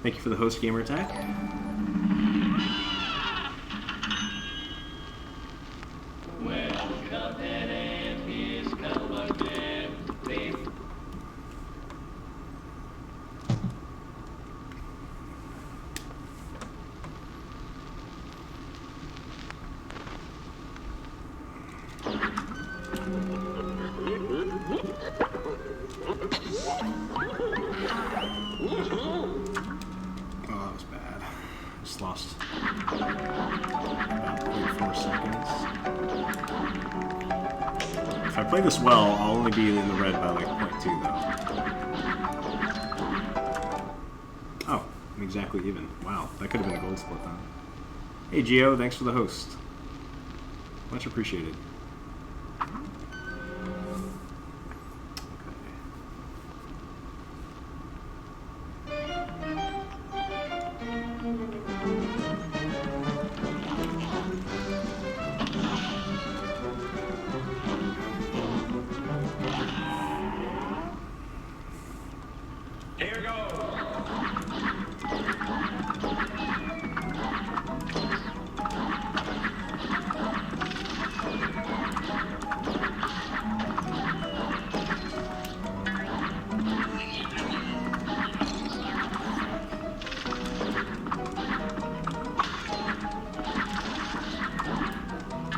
Thank you for the host, Gamer Attack. Well, Cuphead and his Cuphead, babe. Oh, that was bad. I just lost about 0.4 seconds. If I play this well, I'll only be in the red by like 0.2 though. Oh, I'm exactly even. Wow, that could have been a gold split then. Hey Gio, thanks for the host. Much appreciated. Here goes.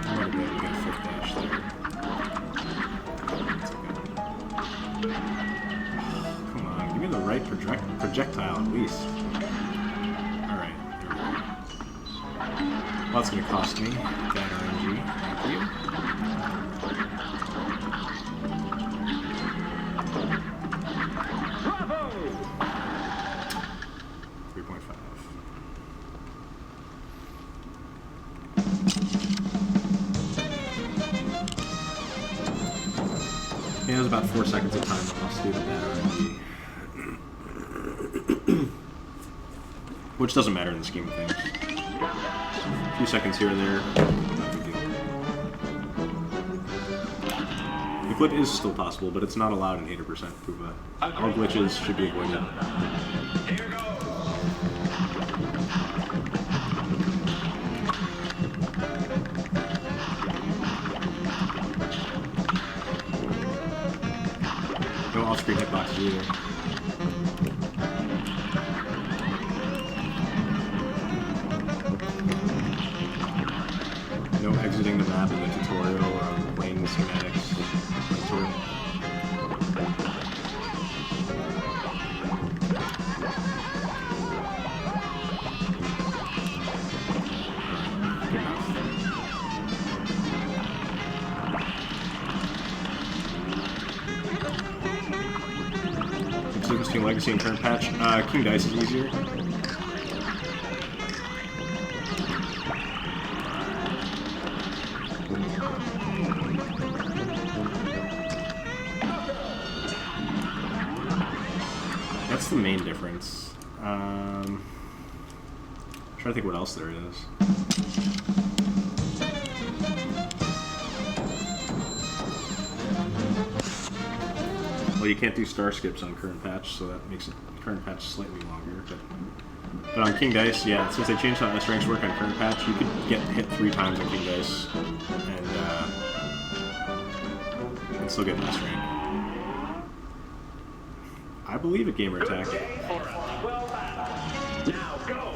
I might be able to get a fifth dash there. That's okay. Come on, give me the right projectile at least. Alright, there we go. Well, that's going to cost me. Bad RNG. Thank you. Bravo! 3.5. Yeah, it was about 4 seconds of time lost due to bad RNG. Which doesn't matter in the scheme of things. A few seconds here and there, not a big deal. The glitch is still possible, but it's not allowed in 80% Puba. All glitches should be avoided. Here goes. No off-screen hitboxes either. No exiting the map in the tutorial or playing the schematics. Tutorial. Good enough. Difference between Legacy and current patch. King Dice is easier. That's the main difference. I'm trying to think what else there is. Well, you can't do star skips on current patch, so that makes it current patch slightly longer. But on King Dice, yeah, since they changed how S ranks work on current patch, you could get hit 3 times on King Dice and still get an S rank. I believe it, Gamer Attack. Well, now go.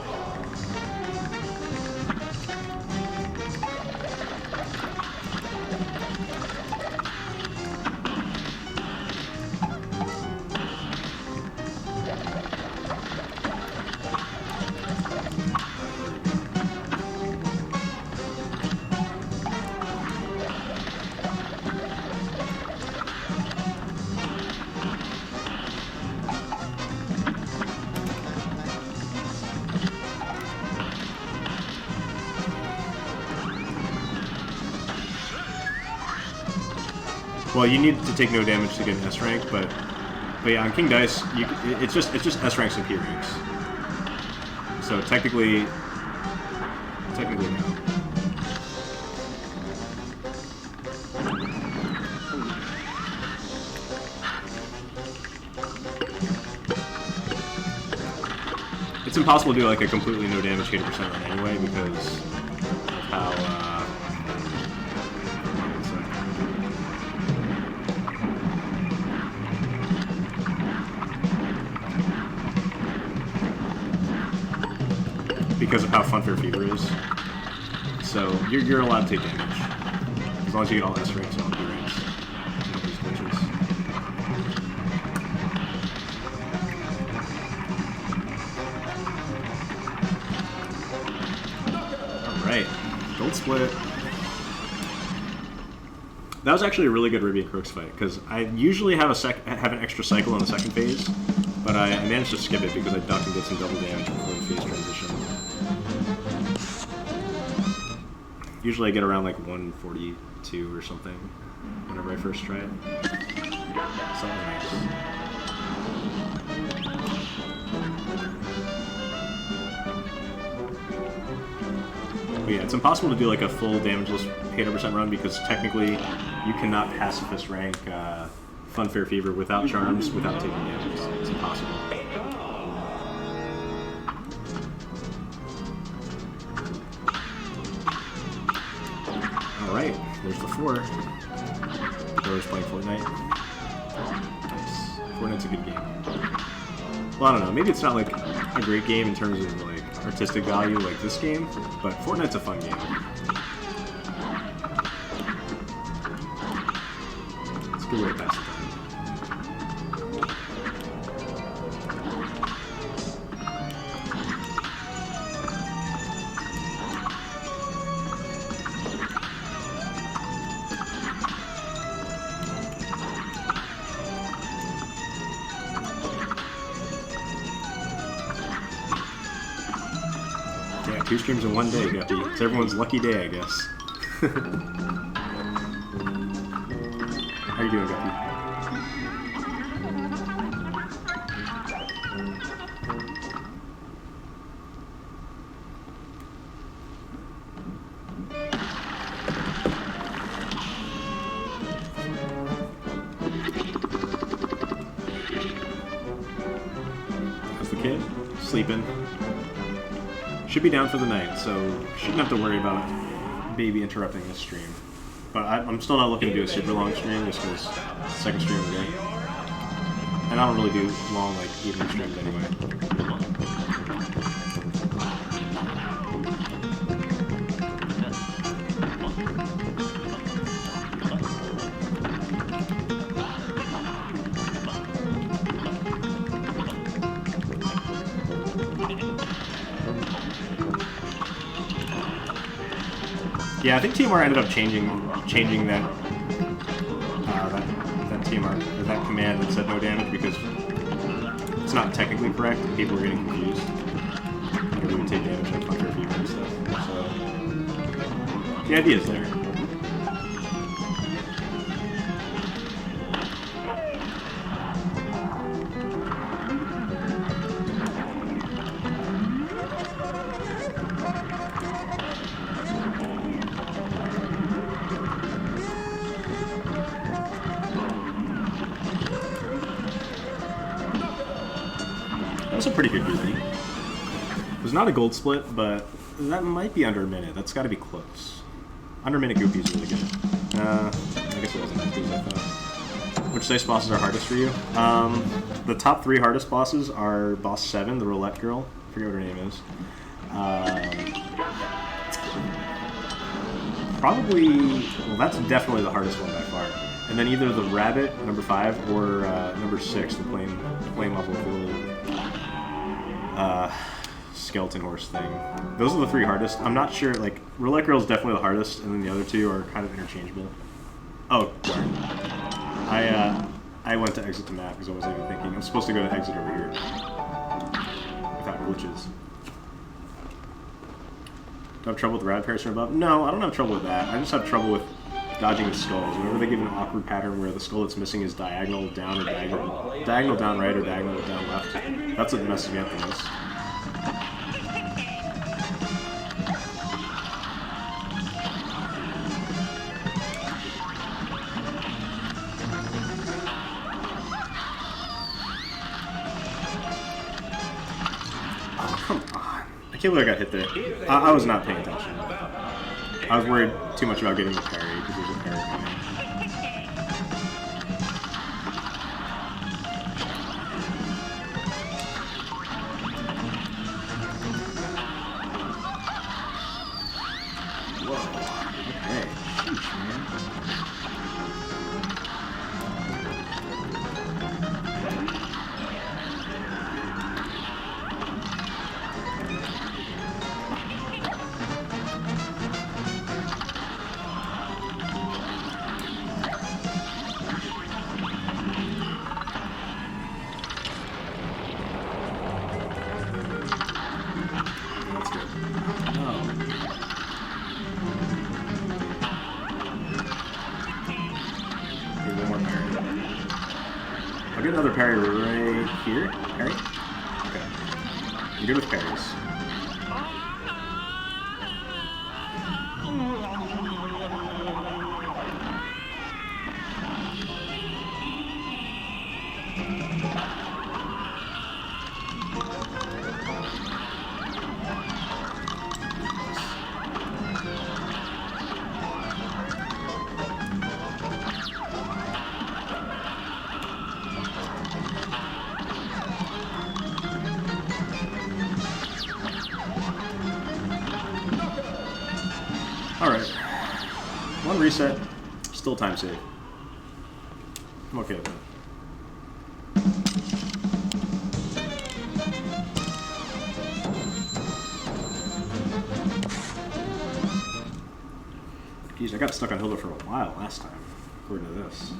Well, you need to take no damage to get an S rank, but yeah, on King Dice, it's just S ranks and P ranks. So technically no. It's impossible to do like a completely no damage 80% run anyway because of how Funfair Fever is. So you're allowed to take damage as long as you get all S ranks and all B ranks. No these glitches. Alright, gold split. That was actually a really good Ruby and Crooks fight, because I usually have an extra cycle in the second phase, but I managed to skip it because I ducked and did some double damage before the phase transition. Usually I get around like 142 or something whenever I first try it. Something nice. But yeah, it's impossible to do like a full damageless 100% run because technically you cannot pacifist rank Funfair Fever without charms, without taking damage. It's impossible. Alright, there's the 4. Thor's playing Fortnite. Nice. Fortnite's a good game. Well, I don't know, maybe it's not like a great game in terms of like artistic value like this game, but Fortnite's a fun game. It's a good way to pass the time. Yeah, 2 streams in one day, Guppy. It's everyone's lucky day, I guess. How you doing, Guppy? How's the kid? Sleeping. Should be down for the night, so shouldn't have to worry about baby interrupting this stream. But I'm still not looking to do a super long stream just because second stream of the day. And I don't really do long, like, evening streams anyway. Yeah, I think TMR ended up changing that that TMR or that command that said no damage because it's not technically correct and people were getting confused. Whenever we would take damage like Funfair Fever and stuff. So the idea is there. That was a pretty good goopy. It was not a gold split, but that might be under a minute. That's got to be close. Under a minute goopy is really good. I guess it wasn't as good as I thought. Which dice bosses are hardest for you? The top 3 hardest bosses are boss 7, the roulette girl. I forget what her name is. Probably, well, that's definitely the hardest one by far. And then either the rabbit, number 5, or number 6, the flame level with the little skeleton horse thing. Those are the 3 hardest. I'm not sure, like, roulette girl is definitely the hardest, and then the other 2 are kind of interchangeable. Oh, darn. I went to exit the map because I wasn't even thinking. I'm supposed to go to exit over here without glitches. Do I have trouble with rad pairs from above? No, I don't have trouble with that. I just have trouble with dodging the skulls. Whenever they give an awkward pattern where the skull that's missing is diagonal down or diagonal down right or diagonal down left, that's what messes me up the most. can't believe I got hit there. I was not paying attention. I was worried too much about getting the parry because there's a parry coming. Whoa. Okay. Sheesh, man. That's good. Oh. Okay, one more parry. I'll get another parry right here. Parry? Okay. I'm good with parries. Alright. One reset. Still time save. I'm okay with that. Geez, I got stuck on Hilda for a while last time, according to this.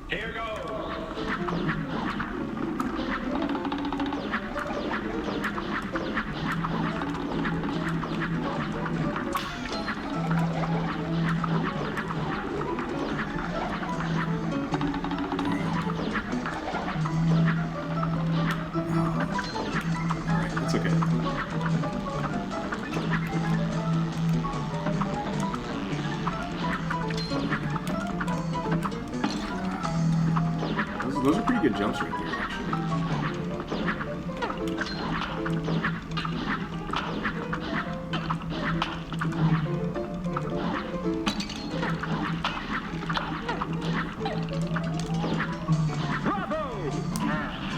Here goes. Alright, it's okay. Those are pretty good jumps right there, actually.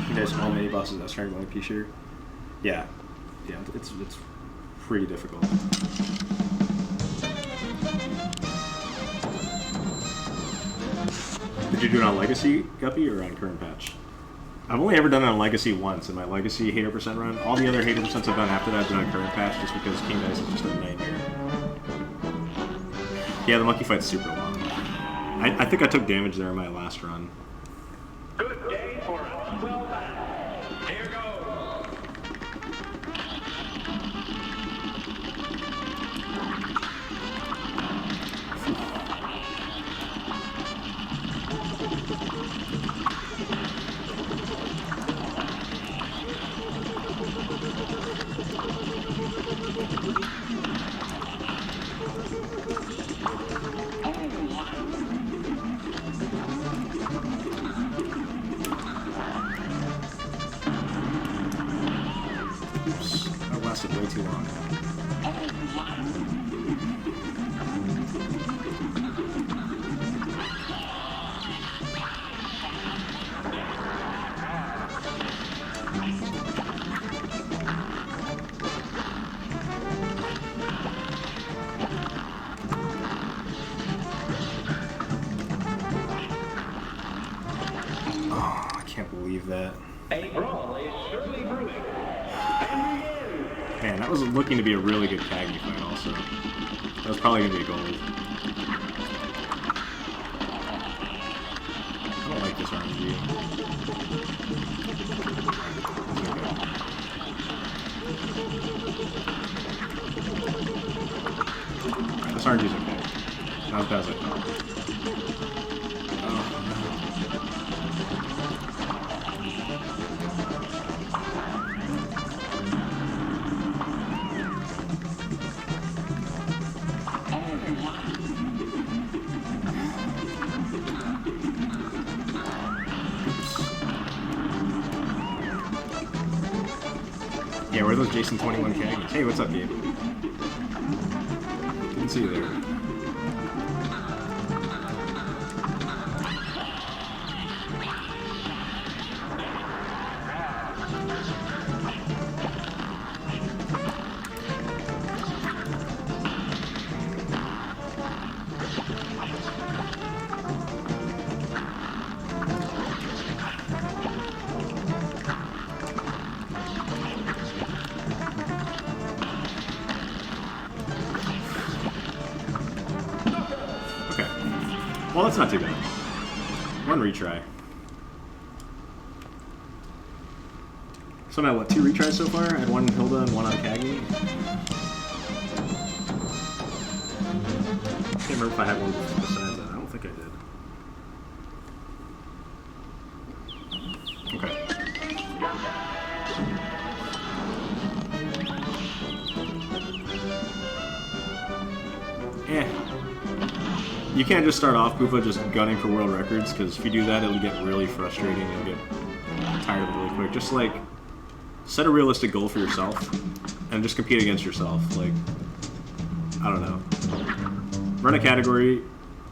You guys small mini bosses that starting going P-shooter? Yeah. Yeah, it's pretty difficult. Did you do it on Legacy, Guppy, or on current patch? I've only ever done it on Legacy once in my Legacy hater % run. All the other hater % I've done after that have been on current patch just because King Dice is just a nightmare. Yeah, the monkey fight's super long. I think I took damage there in my last run. Good day for us. Well done. Here goes. Oops, that lasted way too long. Oh, I can't believe that. A brawl is surely brewing. And begin. Man, that was looking to be a really good Cagney fight also. That was probably going to be a gold. I don't like this RNG. Alright, this RNG's okay. Not as bad as I thought. Yeah, where are those Jason 21 Cagney's? Hey, what's up, Gabe? Didn't see you there. Well, that's not too bad. One retry. So now, what, 2 retries so far? I had 1 Hilda and 1 on Cagney. I can't remember if I had 1 besides that. I don't think I did. Okay. You can't just start off, Koopa, just gunning for world records, because if you do that, it'll get really frustrating. You'll get tired of it really quick. Just, like, set a realistic goal for yourself, and just compete against yourself. Like, I don't know. Run a category,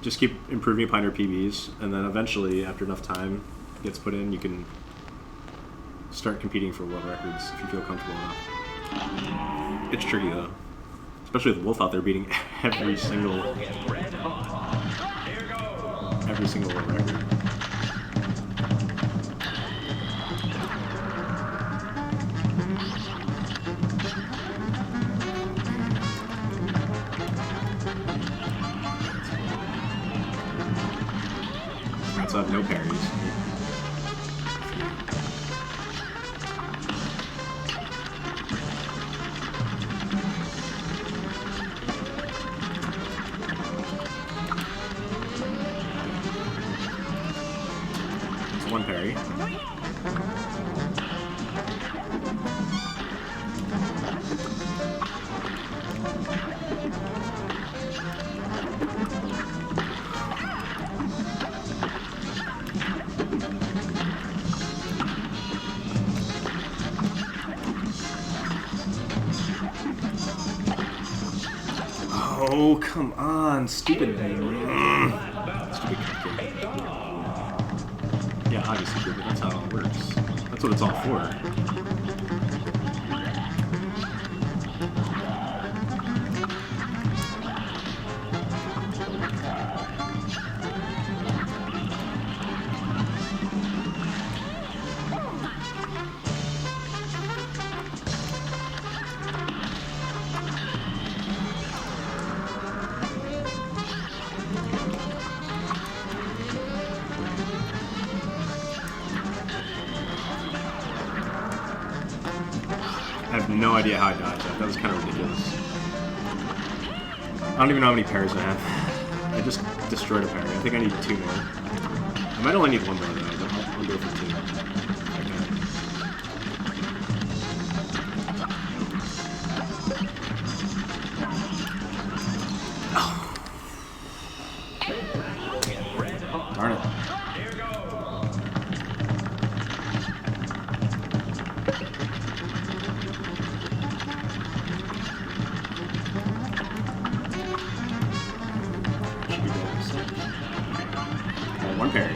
just keep improving upon your PBs, and then eventually, after enough time gets put in, you can start competing for world records if you feel comfortable enough. It's tricky, though. Especially with Wolf out there beating every single world record. Alright, so I have no parries. One parry. Oh, come on, stupid thing. Stupid cupcake. Yeah, obviously, but that's how it works. That's what it's all for. I have no idea how I dodged that. That was kind of ridiculous. I don't even know how many pairs I have. I just destroyed a pair. I think I need 2 more. I might only need 1 more though, but I'll go for 2. Oh. Darn it. One parry.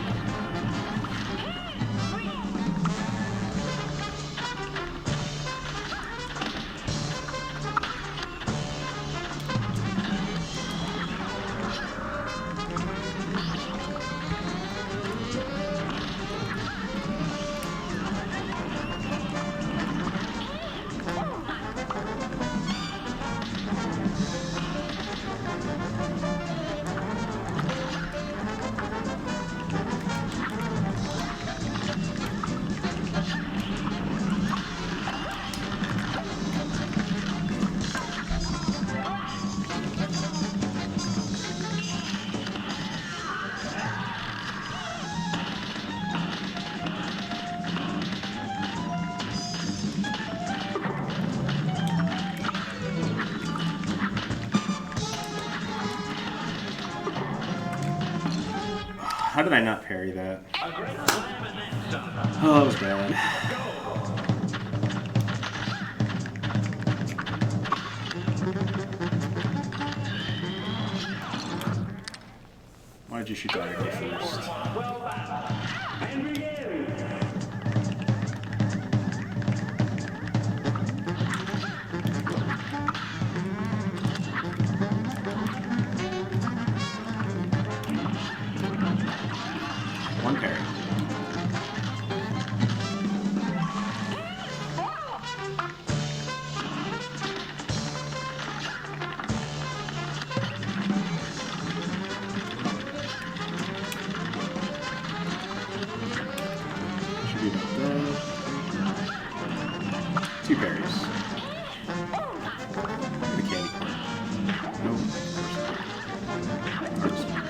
How did I not parry that? Oh, that was bad. you shoot diagonally first. Well back. And begin. One parry. Should be about that. Two parries. The candy corn. No, of course not.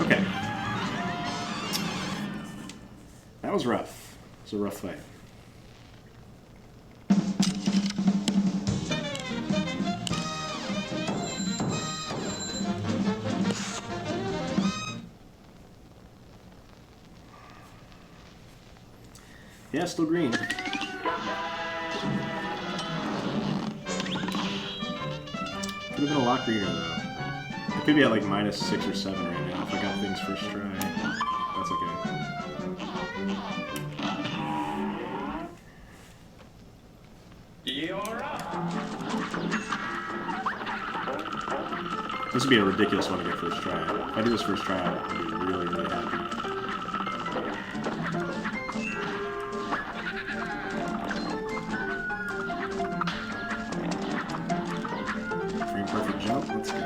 Okay. That was rough. It was a rough fight. Yeah, still green. Could have been a lot greener though. It could be at like -6 or 7 right now if I got things first try. That's okay. You're up. This would be a ridiculous one to get first try. If I do this first try, I'll be really, really happy. Frame perfect jump. Let's go.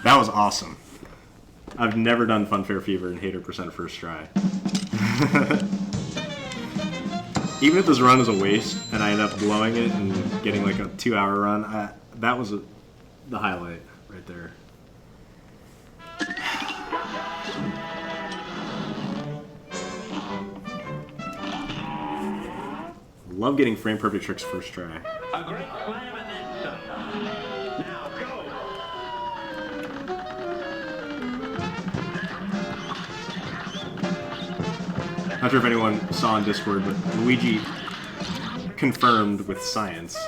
That was awesome. I've never done Funfair Fever and Hater % first try. Even if this run is a waste and I end up blowing it and getting like a 2-hour run, that was the highlight right there. Love getting frame perfect tricks first try. A great slam and then some. Now go. Not sure if anyone saw on Discord, but Luigi confirmed with science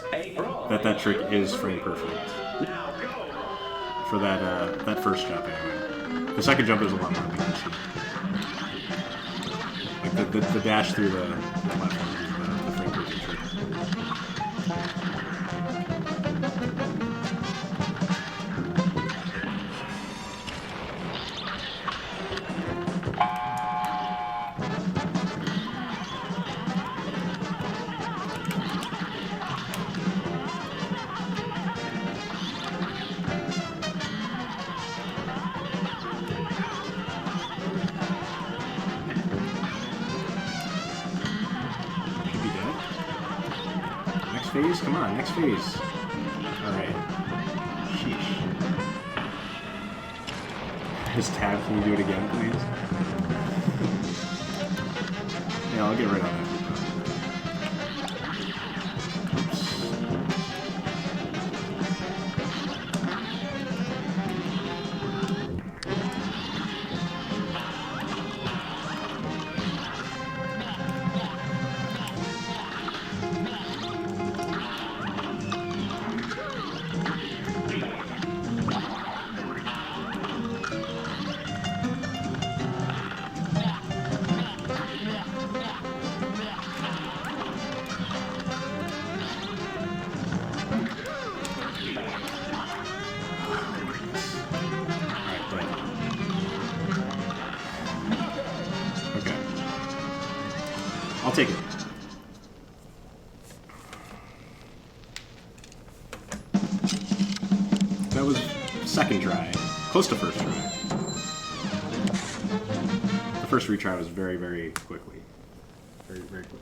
that that trick is frame perfect Now go. for that first jump anyway. The second jump is a lot more efficient. Like the dash through the platform is the frame perfect trick. Phase? Come on, next phase. Alright. Sheesh. His tab, can you do it again, please? Yeah, I'll get right on that. Oops. I'll take it. That was second try. Close to first try. The first retry was very, very quickly. Very, very quick.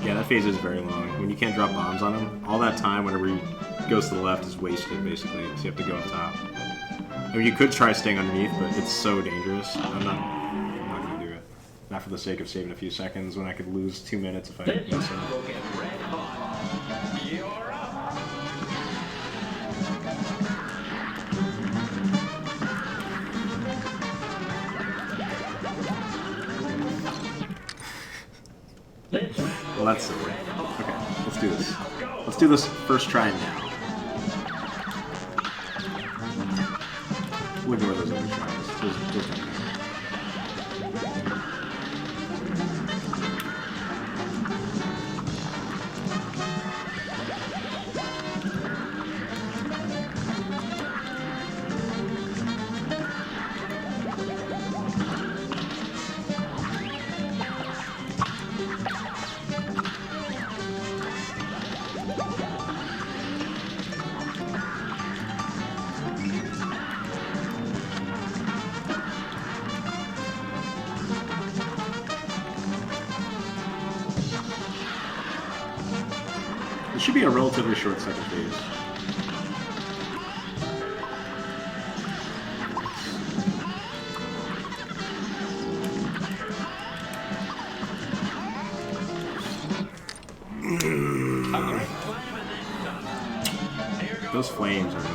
Yeah, that phase is very long. When you can't drop bombs on him, all that time whenever he goes to the left is wasted, basically. So you have to go up top. I mean, you could try staying underneath, but it's so dangerous. I'm not going to do it. Not for the sake of saving a few seconds when I could lose 2 minutes if I mess up. We'll get red hot. You're up. Well, that's silly. Okay, let's do this. Let's do this first try now. We'll ignore those other tries. Those don't matter. It should be a relatively short second phase. Those flames are annoying.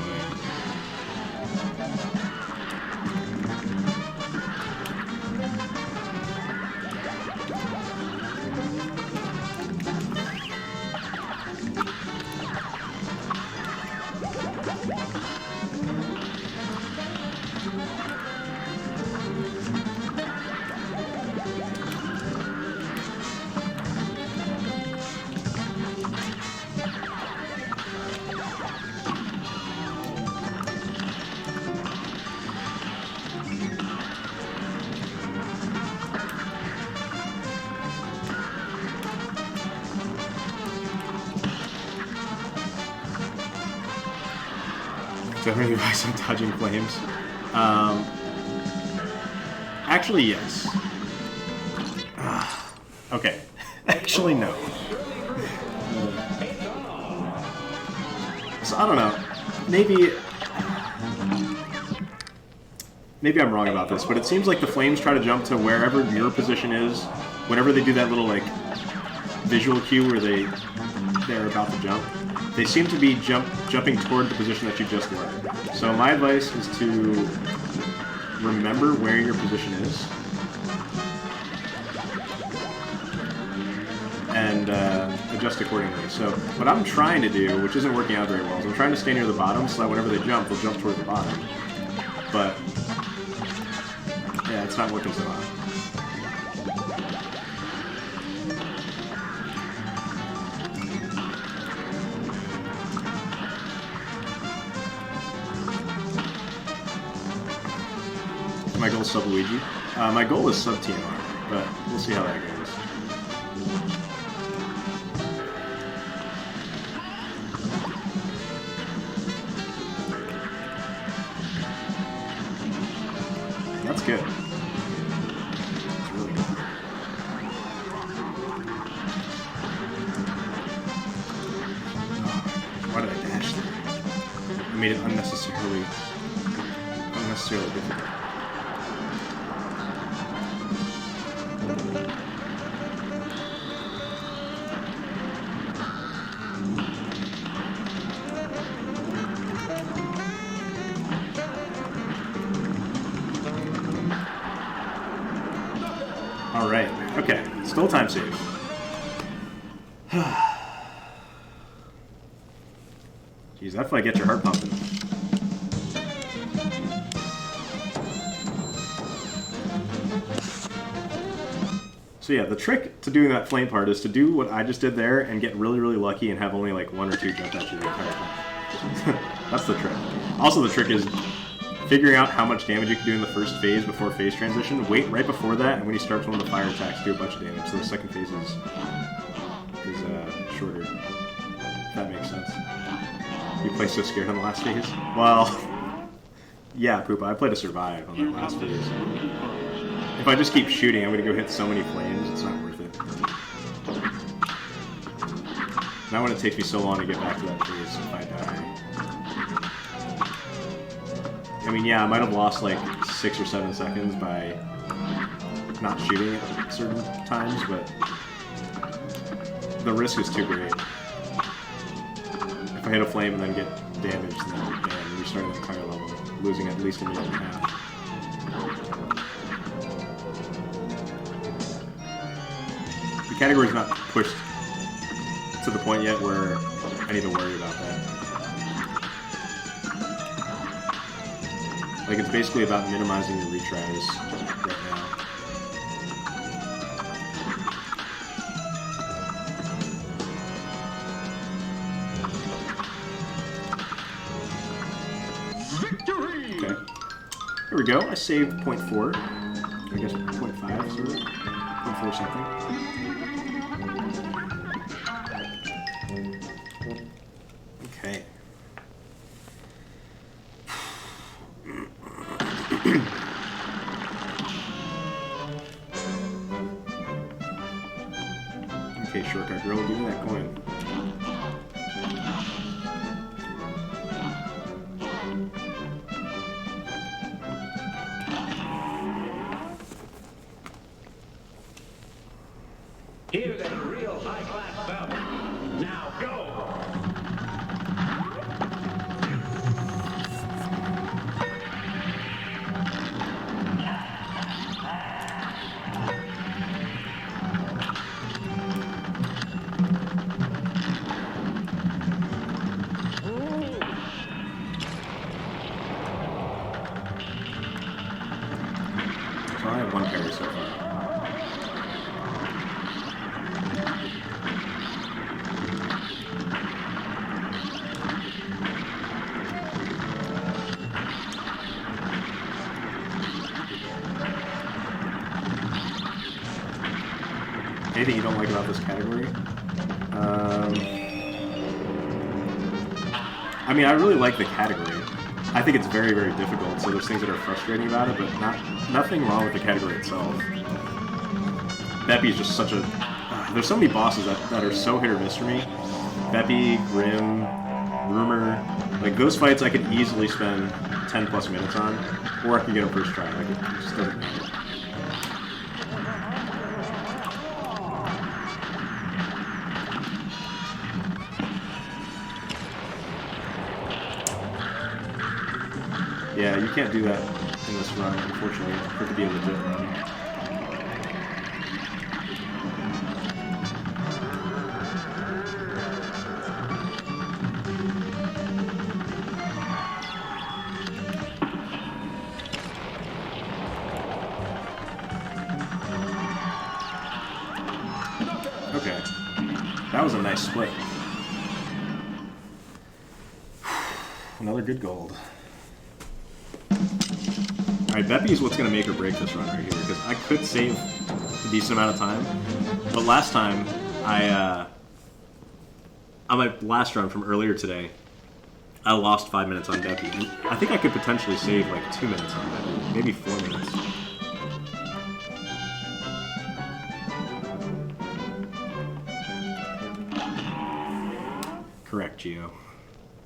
Do I really advise on dodging flames? Actually, yes. Okay. Actually, no. So, I don't know. Maybe I'm wrong about this, but it seems like the flames try to jump to wherever your position is whenever they do that little, like, visual cue where they're about to jump. They seem to be jumping toward the position that you just were. So my advice is to remember where your position is and adjust accordingly. So what I'm trying to do, which isn't working out very well, is I'm trying to stay near the bottom so that whenever they jump, they'll jump toward the bottom. But yeah, it's not working so well. My goal is sub Luigi. My goal is sub TMR, but we'll see how that goes. That's good. That's really good. Why did I dash there? I made it unnecessarily difficult. Alright, okay, still time save. Jeez, that might get your heart pumping. So yeah, the trick to doing that flame part is to do what I just did there and get really, really lucky and have only like one or two jump at you the entire time. That's the trick. Also, the trick is figuring out how much damage you can do in the first phase before phase transition. Wait right before that, and when he starts one of the fire attacks, do a bunch of damage. So the second phase is shorter. If that makes sense. You play so scared on the last phase? Well, yeah, Poopa, I play to survive on that last phase. If I just keep shooting, I'm going to go hit so many flames, it's not worth it. Now when it takes me so long to get back to that phase if I die. I mean, yeah, I might have lost like 6 or 7 seconds by not shooting at certain times, but the risk is too great. If I hit a flame and then get damaged, then man, restarting the entire level, losing at least a minute and a half. The category's not pushed to the point yet where I need to worry about that. Like, it's basically about minimizing your retries right now. Victory! Okay. Here we go. I saved 0.4. I guess 0.5, so 0.4 something. Okay. Okay, shortcut girl, give me that coin. Here's a real high-class belt. Now go! So I have one parry so far. Anything you don't like about this category? I mean, I really like the category. I think it's very, very difficult, so there's things that are frustrating about it, but nothing wrong with the category itself. Beppy is just such a... there's so many bosses that are so hit or miss for me. Beppy, Grim, Rumor... Like, those fights I could easily spend 10 plus minutes on, or I can get them first try. Like, it just doesn't matter. Yeah, you can't do that in this run, unfortunately, for it to be a legit run. Okay. That was a nice split. Another good gold. Alright, Beppy is what's going to make or break this run right here, because I could save a decent amount of time, but last time, on my last run from earlier today, I lost 5 minutes on Beppy, and I think I could potentially save like 2 minutes on Beppy, maybe 4 minutes. Correct, Geo.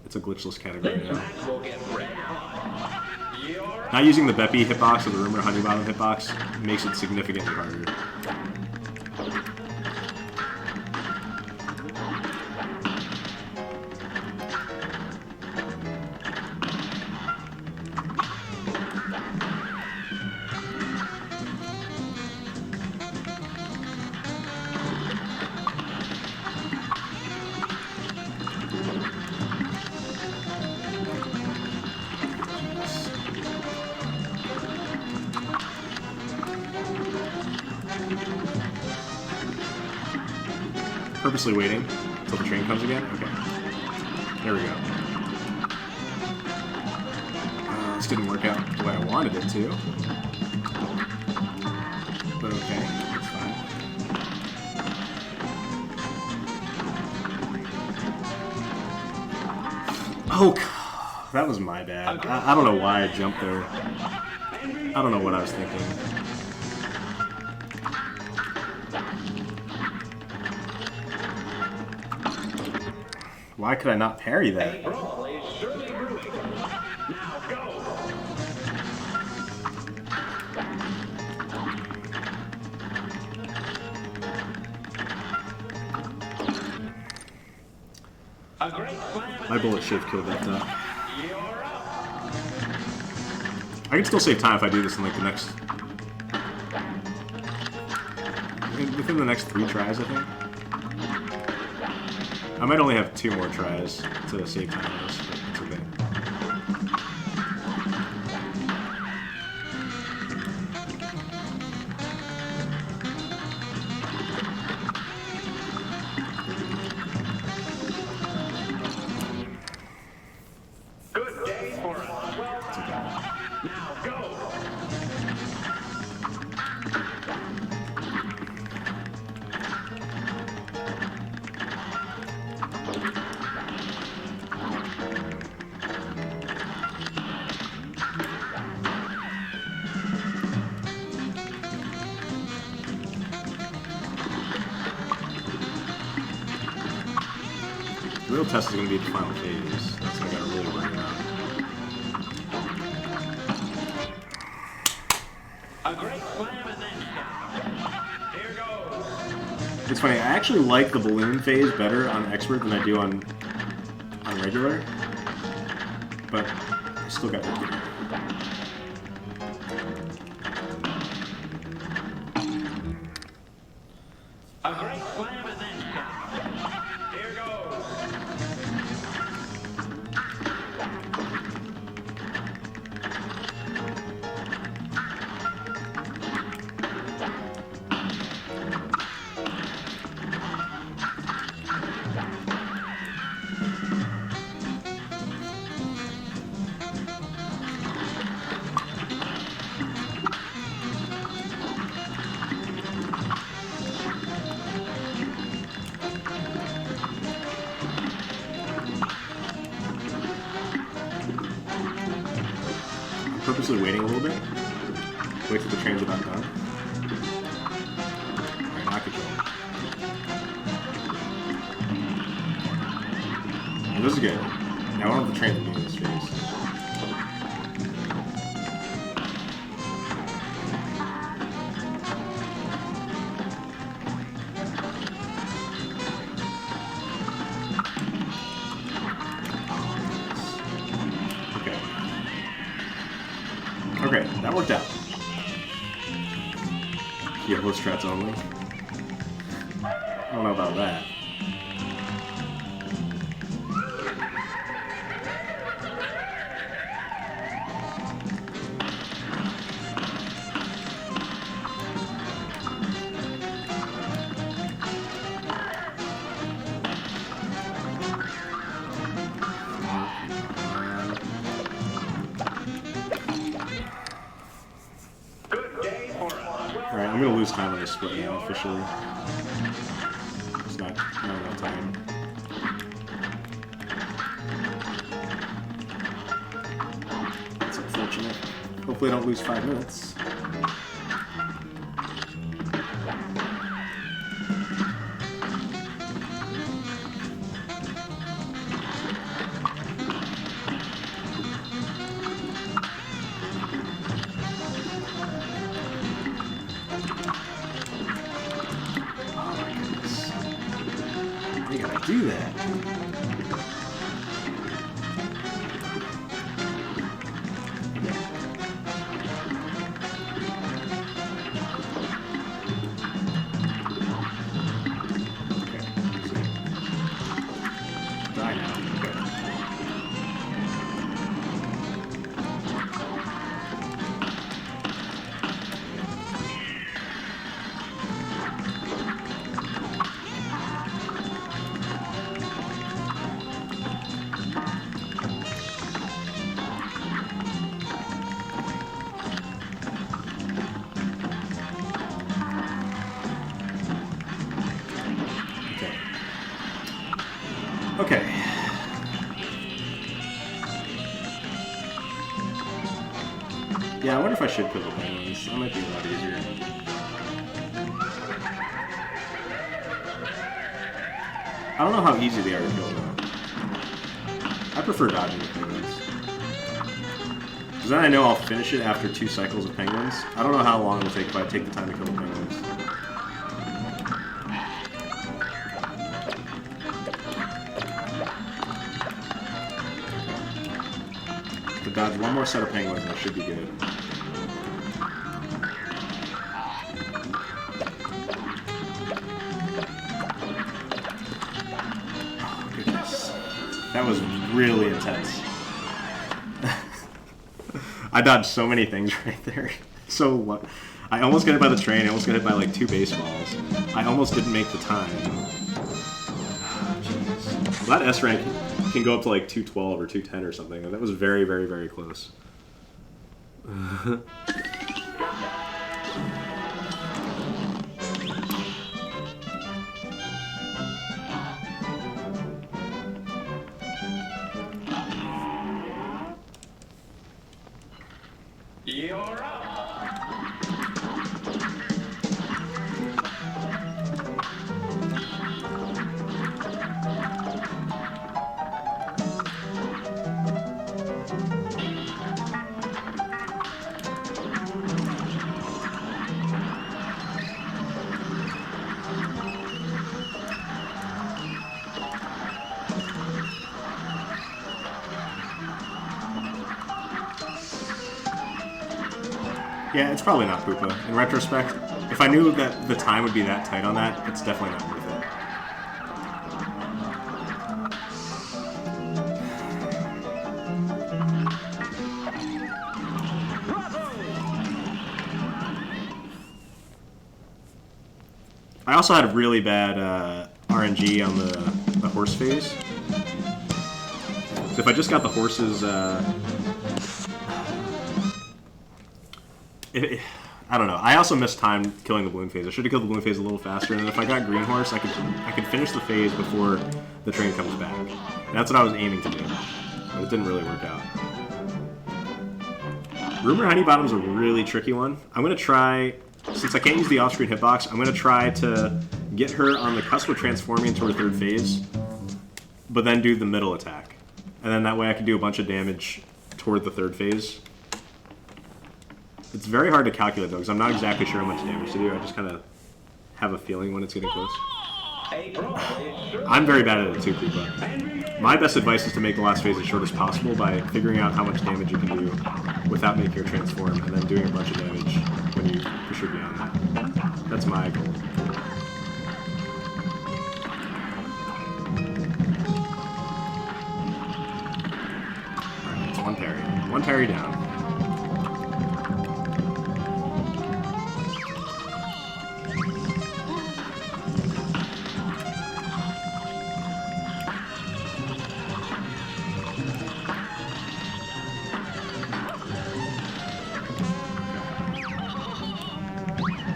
It's a glitchless category now. We'll get red hot. You're Not using the Beppy hitbox or the Rumor Honey Bottom hitbox makes it significantly harder. Purposely waiting until the train comes again? Okay. There we go. just didn't work out the way I wanted it to. But okay, that's fine. Oh, that was my bad. I don't know why I jumped there. I don't know what I was thinking. Why could I not parry that? A brawl is surely brewing. Now go. A great slam. My bullet should have killed that duck. You're up. I can still save time if I do this in like the next... within the next 3 tries, I think. I might only have 2 more tries to save time on this, but it's okay. Good day for us. Well done. Now go. The real test is going to be the final phase. That's what I got to really worry about. A great slam and then stop. Here goes. It's funny, I actually like the balloon phase better on Expert than I do on regular. But I still got work to do. A great slam and then stop. Here goes. Purposely waiting a little bit. Wait till the train's about done. Alright, now I can kill him. And this is good. Now I don't have the train to do this phase. Okay, that worked out. Yellow strats only. I don't know about that. Alright, I'm gonna lose time on this split now, officially. It's not enough time. That's unfortunate. Hopefully I don't lose 5 minutes. You gotta do that. Okay. Die now. Okay. Okay. Yeah, I wonder if I should kill the penguins. That might be a lot easier. I don't know how easy they are to kill, though. I prefer dodging the penguins. Because then I know I'll finish it after 2 cycles of penguins. I don't know how long it'll take if I take the time to kill the penguins. To dodge one more set of penguins, and I should be good. Oh, goodness. That was really intense. I dodged so many things right there. So what? I almost got hit by the train. I almost got hit by like 2 baseballs. I almost didn't make the time. Jeez. Well, that S rank can go up to like 212 or 210 or something. That was very, very, very close. You're up. Yeah, it's probably not Poopa. In retrospect, if I knew that the time would be that tight on that, it's definitely not worth it. I also had a really bad RNG on the horse phase. So if I just got the horses... I don't know. I also missed time killing the balloon phase. I should have killed the balloon phase a little faster, and then if I got green horse, I could finish the phase before the train comes back. And that's what I was aiming to do, but it didn't really work out. Rumor Honeybottom's a really tricky one. I'm gonna try, since I can't use the off-screen hitbox, I'm gonna try to get her on the cusp of transforming into her 3rd phase, but then do the middle attack, and then that way I can do a bunch of damage toward the 3rd phase. It's very hard to calculate, though, because I'm not exactly sure how much damage to do. I just kind of have a feeling when it's getting close. I'm very bad at it, too, Poopa. My best advice is to make the last phase as short as possible by figuring out how much damage you can do without making her transform, and then doing a bunch of damage when you push her beyond that. That's my goal. Alright, it's one parry. One parry down.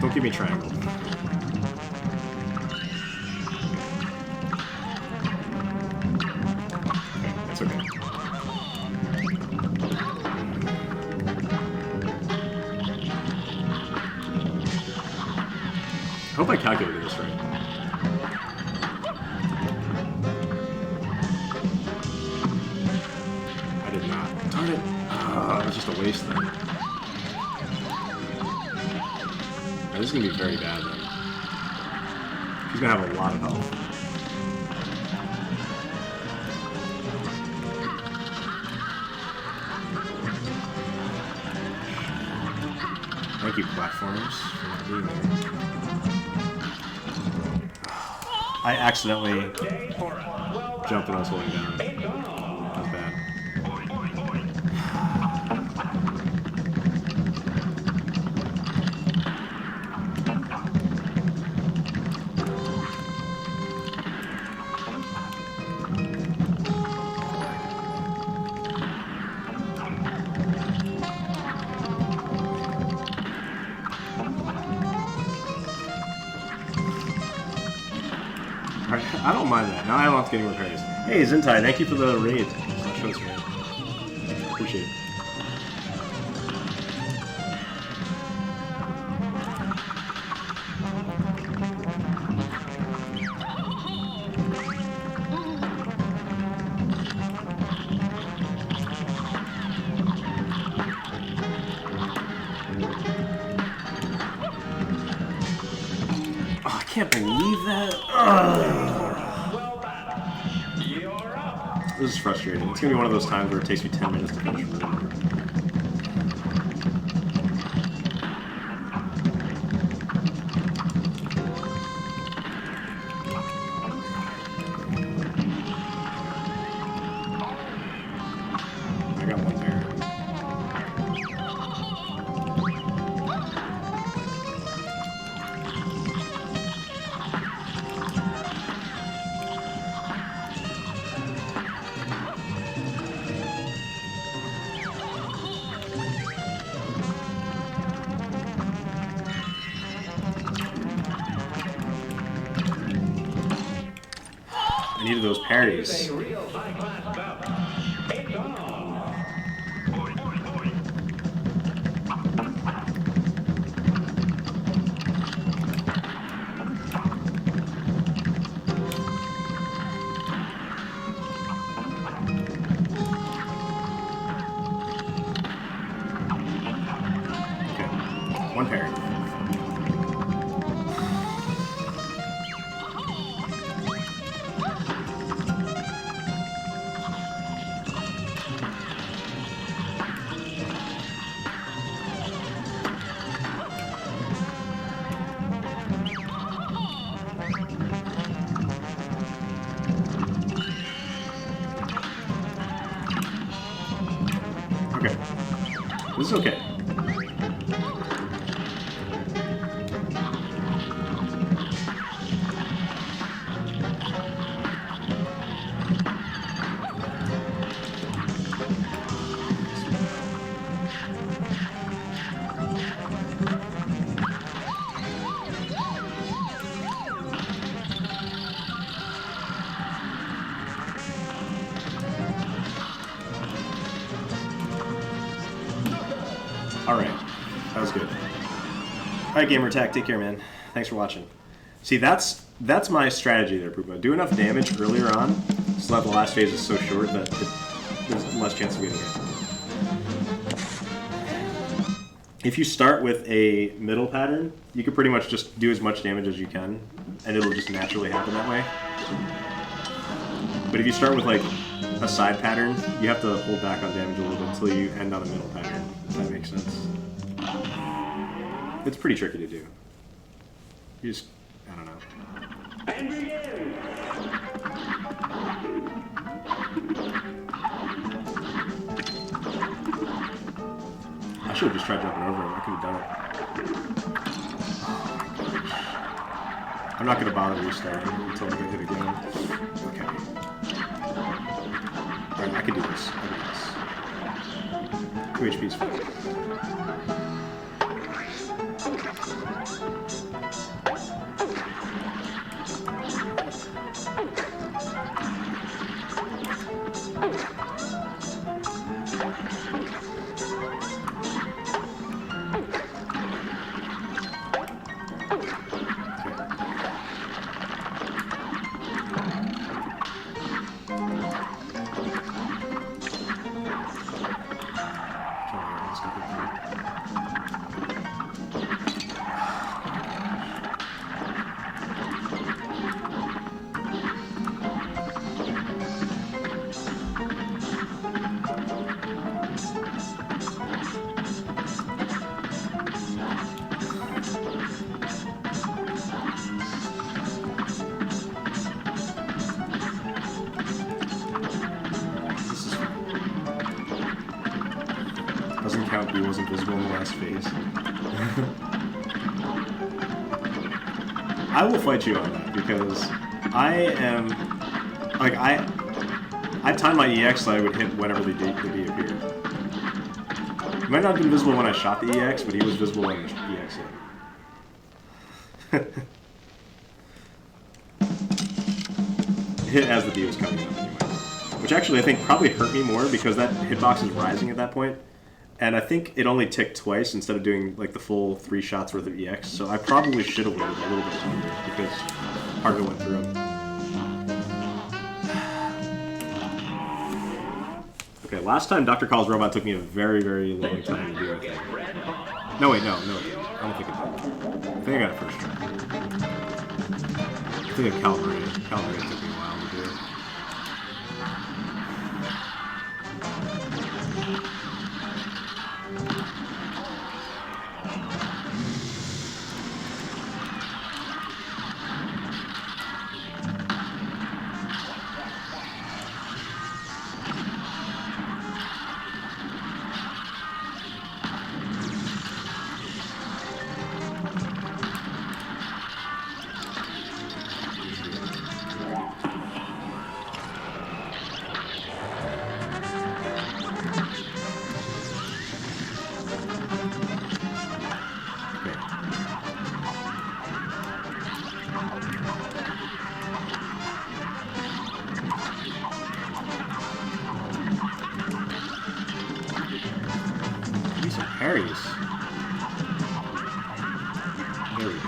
Don't give me triangle. Okay, that's okay. I hope I calculated this right. I did not. Darn it. It was just a waste then. This is going to be very bad, then. She's going to have a lot of health. Thank you, platforms, for not being there. I accidentally jumped and I was holding down. That was bad. I don't mind that. Now I don't have to get any repairs. Hey, Zentai, thank you for the raid. Shows, man. Appreciate it. Oh, I can't believe that. Well done. You're up. This is frustrating. It's gonna be one of those times where it takes me 10 minutes to finish a room. I got one there. I needed those parries. A real high-class bout. It's on. Okay, one parry. Okay. This is okay. Alright. That was good. Alright, Gamer Attack, take care, man. Thanks for watching. See, that's my strategy there, Poopa. Do enough damage earlier on, so that the last phase is so short that there's less chance of getting it. If you start with a middle pattern, you can pretty much just do as much damage as you can, and it'll just naturally happen that way. But if you start with, like, a side pattern, you have to hold back on damage a little bit until you end on a middle pattern, if that makes sense. It's pretty tricky to do. You just, I don't know. And begin. I should have just tried jumping over him. I could have done it. I'm not going to bother restarting until I get hit again. Okay. Alright, I can do this. I can do this. 2 HP is fine. Doesn't count, he wasn't visible in the last phase. I will fight you on that, because I am... Like, I timed my EX so I would hit whenever they appeared. He might not have been visible when I shot the EX, but he was visible when the EX hit. Hit as the D was coming up anyway. which actually I think probably hurt me more because that hitbox is rising at that point. And I think it only ticked twice instead of doing like the full 3 shots worth of EX. So I probably should have waited a little bit longer because part of it went through him. Okay, last time Dr. Call's robot took me a very, very long time to do, I think. No, wait, no, it didn't. I don't think it did. I think I got it first try. I think I calibrated. Calibrated took me a while to do. Parries. There we go.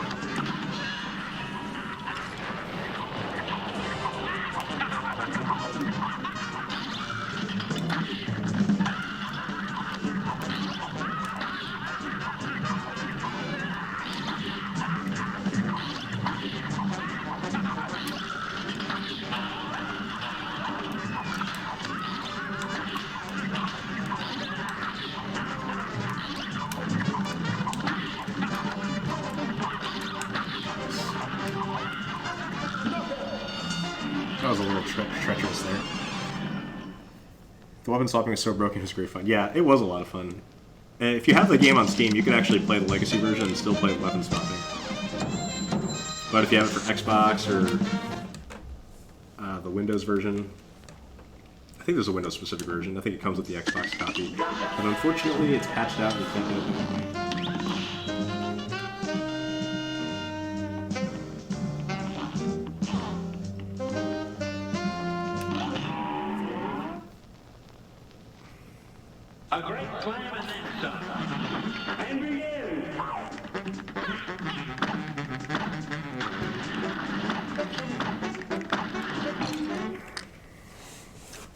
That was a little treacherous there. The weapon swapping was so broken, it was great fun. Yeah, it was a lot of fun. And if you have the game on Steam, you can actually play the Legacy version and still play weapon swapping. But if you have it for Xbox or the Windows version, I think there's a Windows-specific version. I think it comes with the Xbox copy. But unfortunately, it's patched out and you can't get it that way. A great slam and then some. And begin.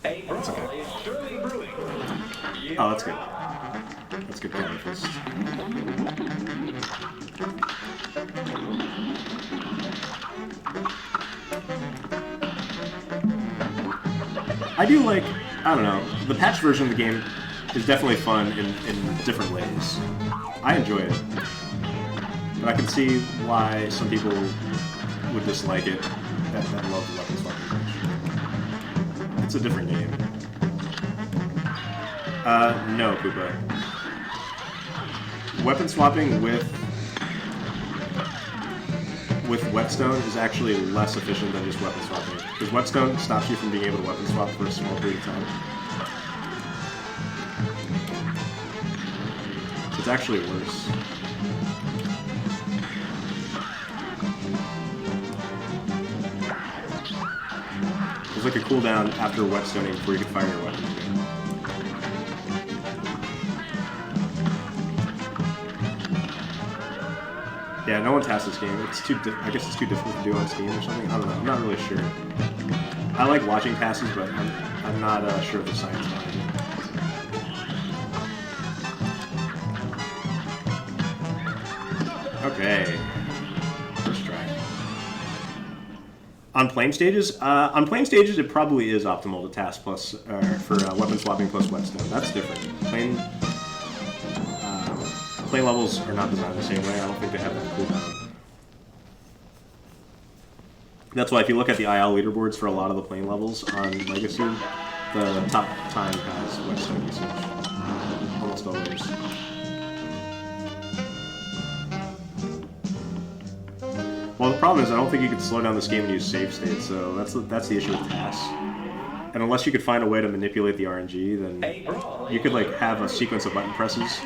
A brawl is surely brewing. Oh, that's good. That's good counter fist. I do like, I don't know, the patched version of the game is definitely fun in different ways. I enjoy it. But I can see why some people would dislike it that love the weapon swapping function. It's a different game. No, Koopa. Weapon swapping with whetstone is actually less efficient than just weapon swapping. Because whetstone stops you from being able to weapon swap for a small period of time. So it's actually worse. There's like a cooldown after whetstoning before you can fire your weapon again. Yeah, no one tasked this game. It's I guess it's too difficult to do on Steam or something. I don't know. I'm not really sure. I like watching passes, but I'm not sure of the science behind it. Okay. First try. On plane stages? It probably is optimal to task plus for weapon swapping plus whetstone. That's different. Plane levels are not designed the same way. I don't think they have that cooldown. That's why if you look at the IL leaderboards for a lot of the plane levels on Legacy, the top time has whetstone usage. Almost always. Well, the problem is I don't think you can slow down this game and use save states, so that's the issue with tasks. And unless you could find a way to manipulate the RNG, then you could like have a sequence of button presses.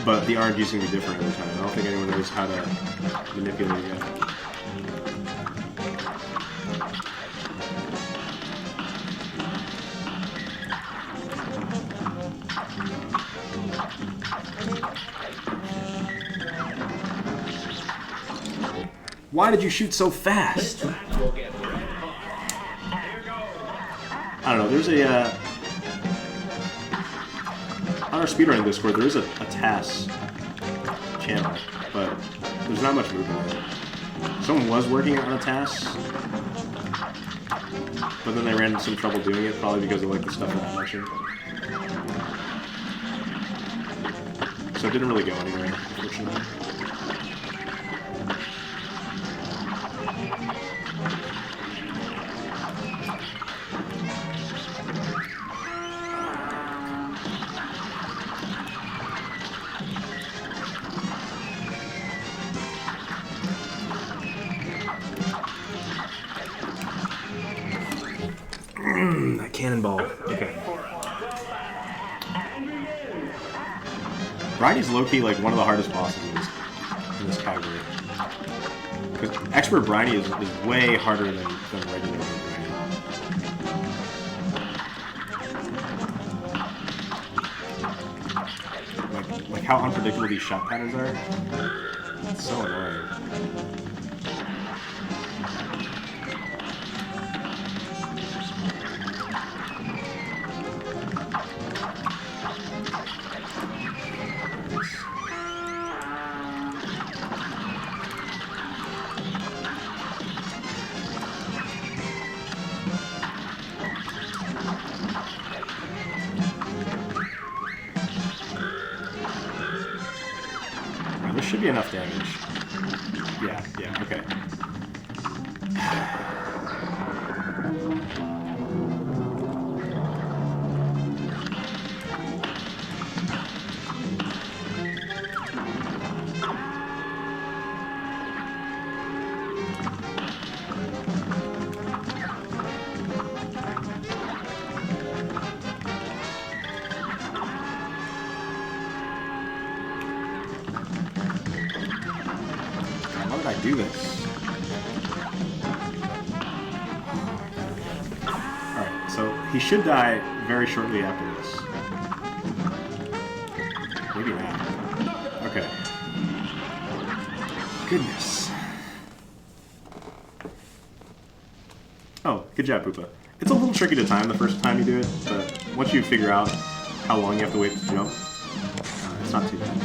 But the RNG is going to be different every time. I don't think anyone knows how to manipulate it yet. Why did you shoot so fast? This match will get red hot. Here goes. I don't know, there's a, on our speedrunning Discord, there is a TAS channel, but there's not much movement in it. Someone was working on a TAS, but then they ran into some trouble doing it, probably because of like the stuff that I mentioned. So it didn't really go anywhere, unfortunately. That cannonball. Okay. Bridie's low-key like one of the hardest bosses in this category. Because expert Bridie is way harder than regular Bridie. Like how unpredictable these shot patterns are. It's so annoying. This should be enough damage. Yeah, okay. How did I do this? Alright, so he should die very shortly after this. Maybe not. Okay. Goodness. Oh, good job, Poopa. It's a little tricky to time the first time you do it, but once you figure out how long you have to wait to jump, it's not too bad.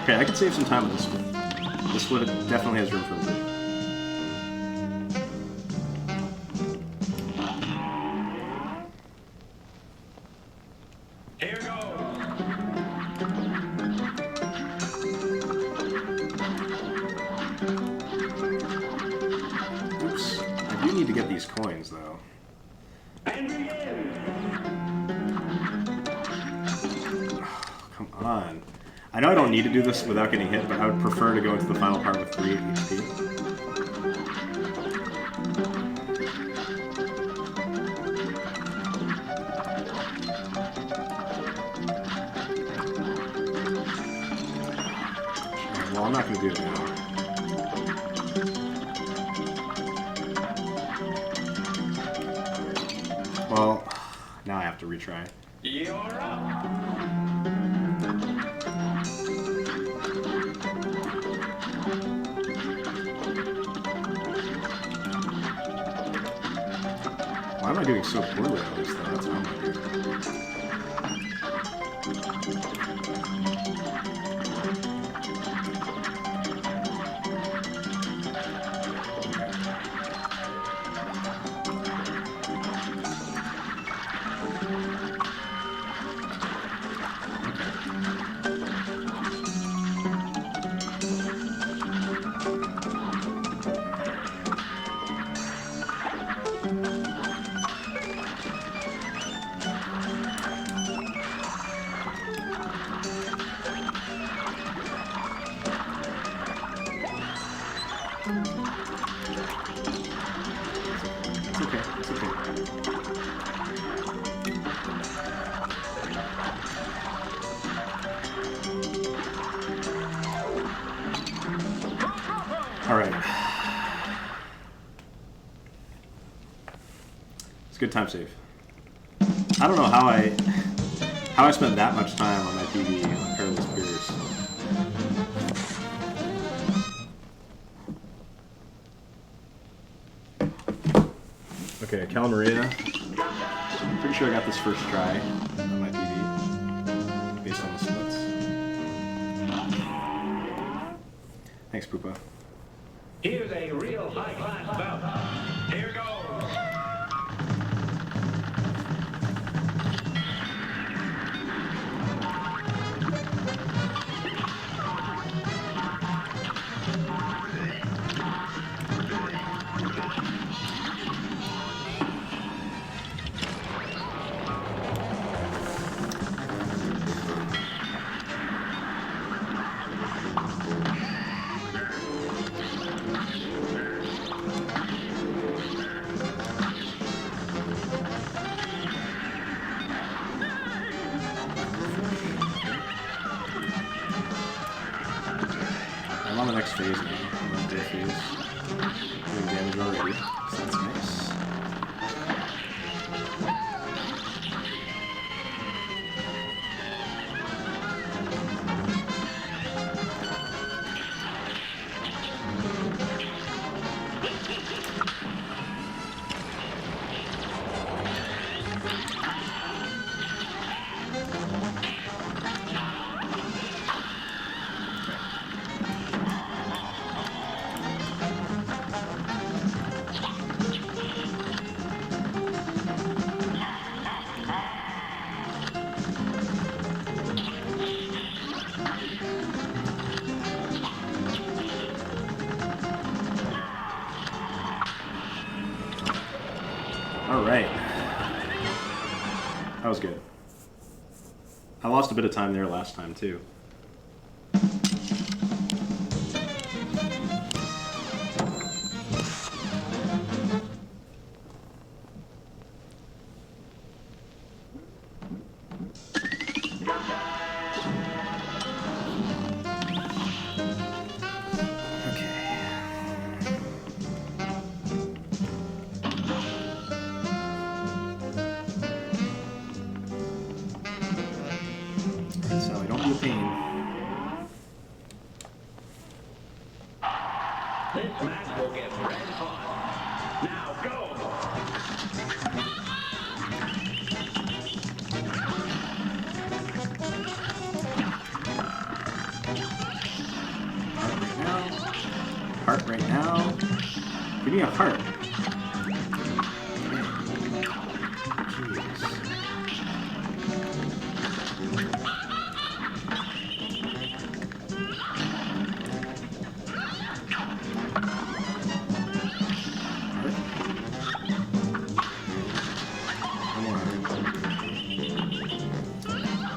Okay, I could save some time with this one. This one definitely has room for improvement. Here goes. Oops. I do need to get these coins, though. And begin. Come on. I know I don't need to do this without getting hit, but I would prefer to go into the final part with 3 HP. Well, I'm not going to do it now. Well, now I have to retry. You're up. Why am I doing so poorly on this, though? That's not weird. Alright. It's a good time save. I don't know how I How I spent that much time on my PB on Perilous Pierce. Okay, Calamaria. I'm pretty sure I got this first try on my PB based on the splits. Thanks, Poopa. Here's a real high-class bout. Here goes. I'm on the next phase now. I'm on the third phase. Doing damage already, so that's nice. Alright. That was good. I lost a bit of time there last time, too. Sally, don't be a pain. This match will get red hot. Now go! Heart right now. Give me a heart.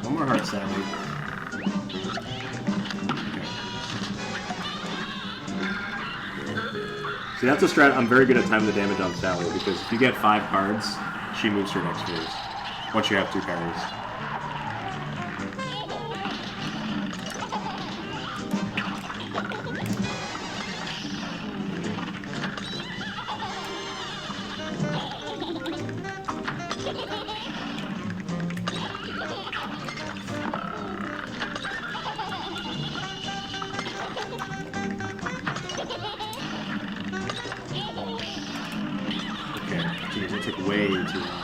One more heart, Sally. See, that's a strat. I'm very good at timing the damage on Sally, because if you get 5 cards, she moves her next phase. Once you have 2 carries. Jeez, it took way too long.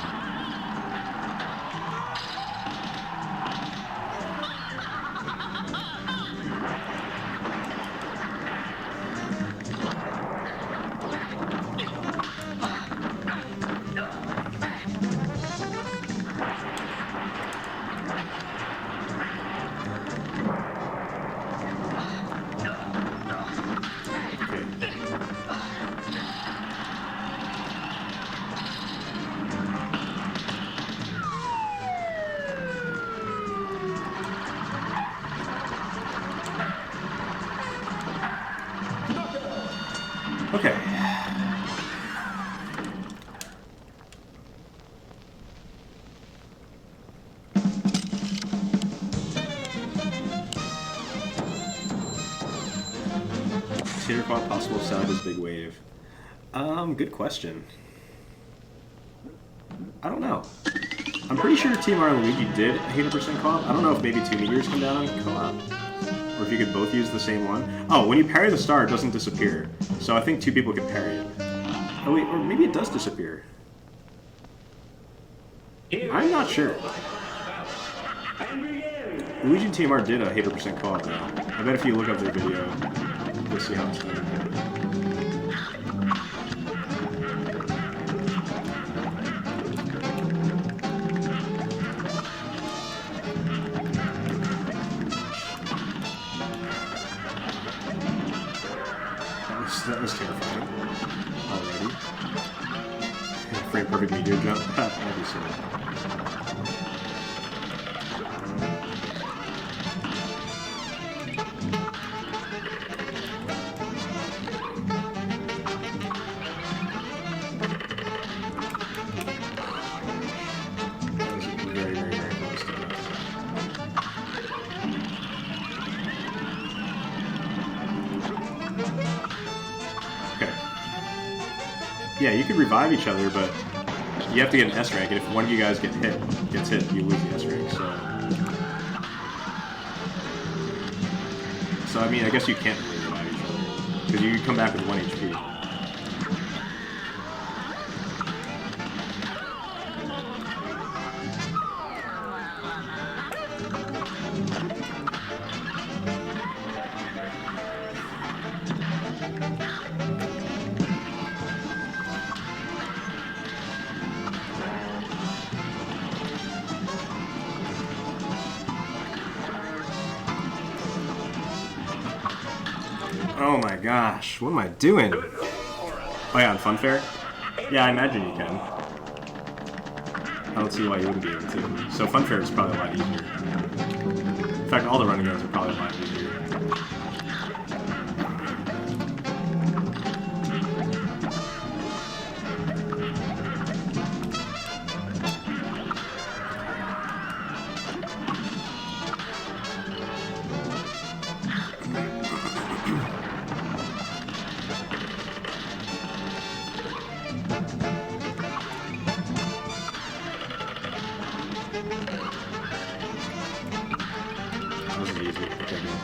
Okay. Consider quite possible side is big wave. Good question. I don't know. I'm pretty sure Team Mario and Luigi did 100% co-op. I don't know if maybe 2 meteors come down on co-op. Or if you could both use the same one. Oh, when you parry the star, it doesn't disappear. So I think 2 people could parry it. Oh wait, or maybe it does disappear. I'm not sure. Luigi and Team Mario did 100% co-op though. I bet if you look up their video, you'll see how it's done. That was terrifying. Already. Frame perfect meteor jump. That'd be silly. That was very, very, very close to that. Yeah, you could revive each other, but you have to get an S rank, and if one of you guys gets hit, you lose the S rank, so I mean, I guess you can't really revive each other, because you come back with 1 HP. Oh my gosh, what am I doing? Oh yeah, on Funfair? Yeah, I imagine you can. I don't see why you wouldn't be able to. So Funfair is probably a lot easier. In fact, all the running guns are probably a lot easier. That wasn't easy. Okay, good.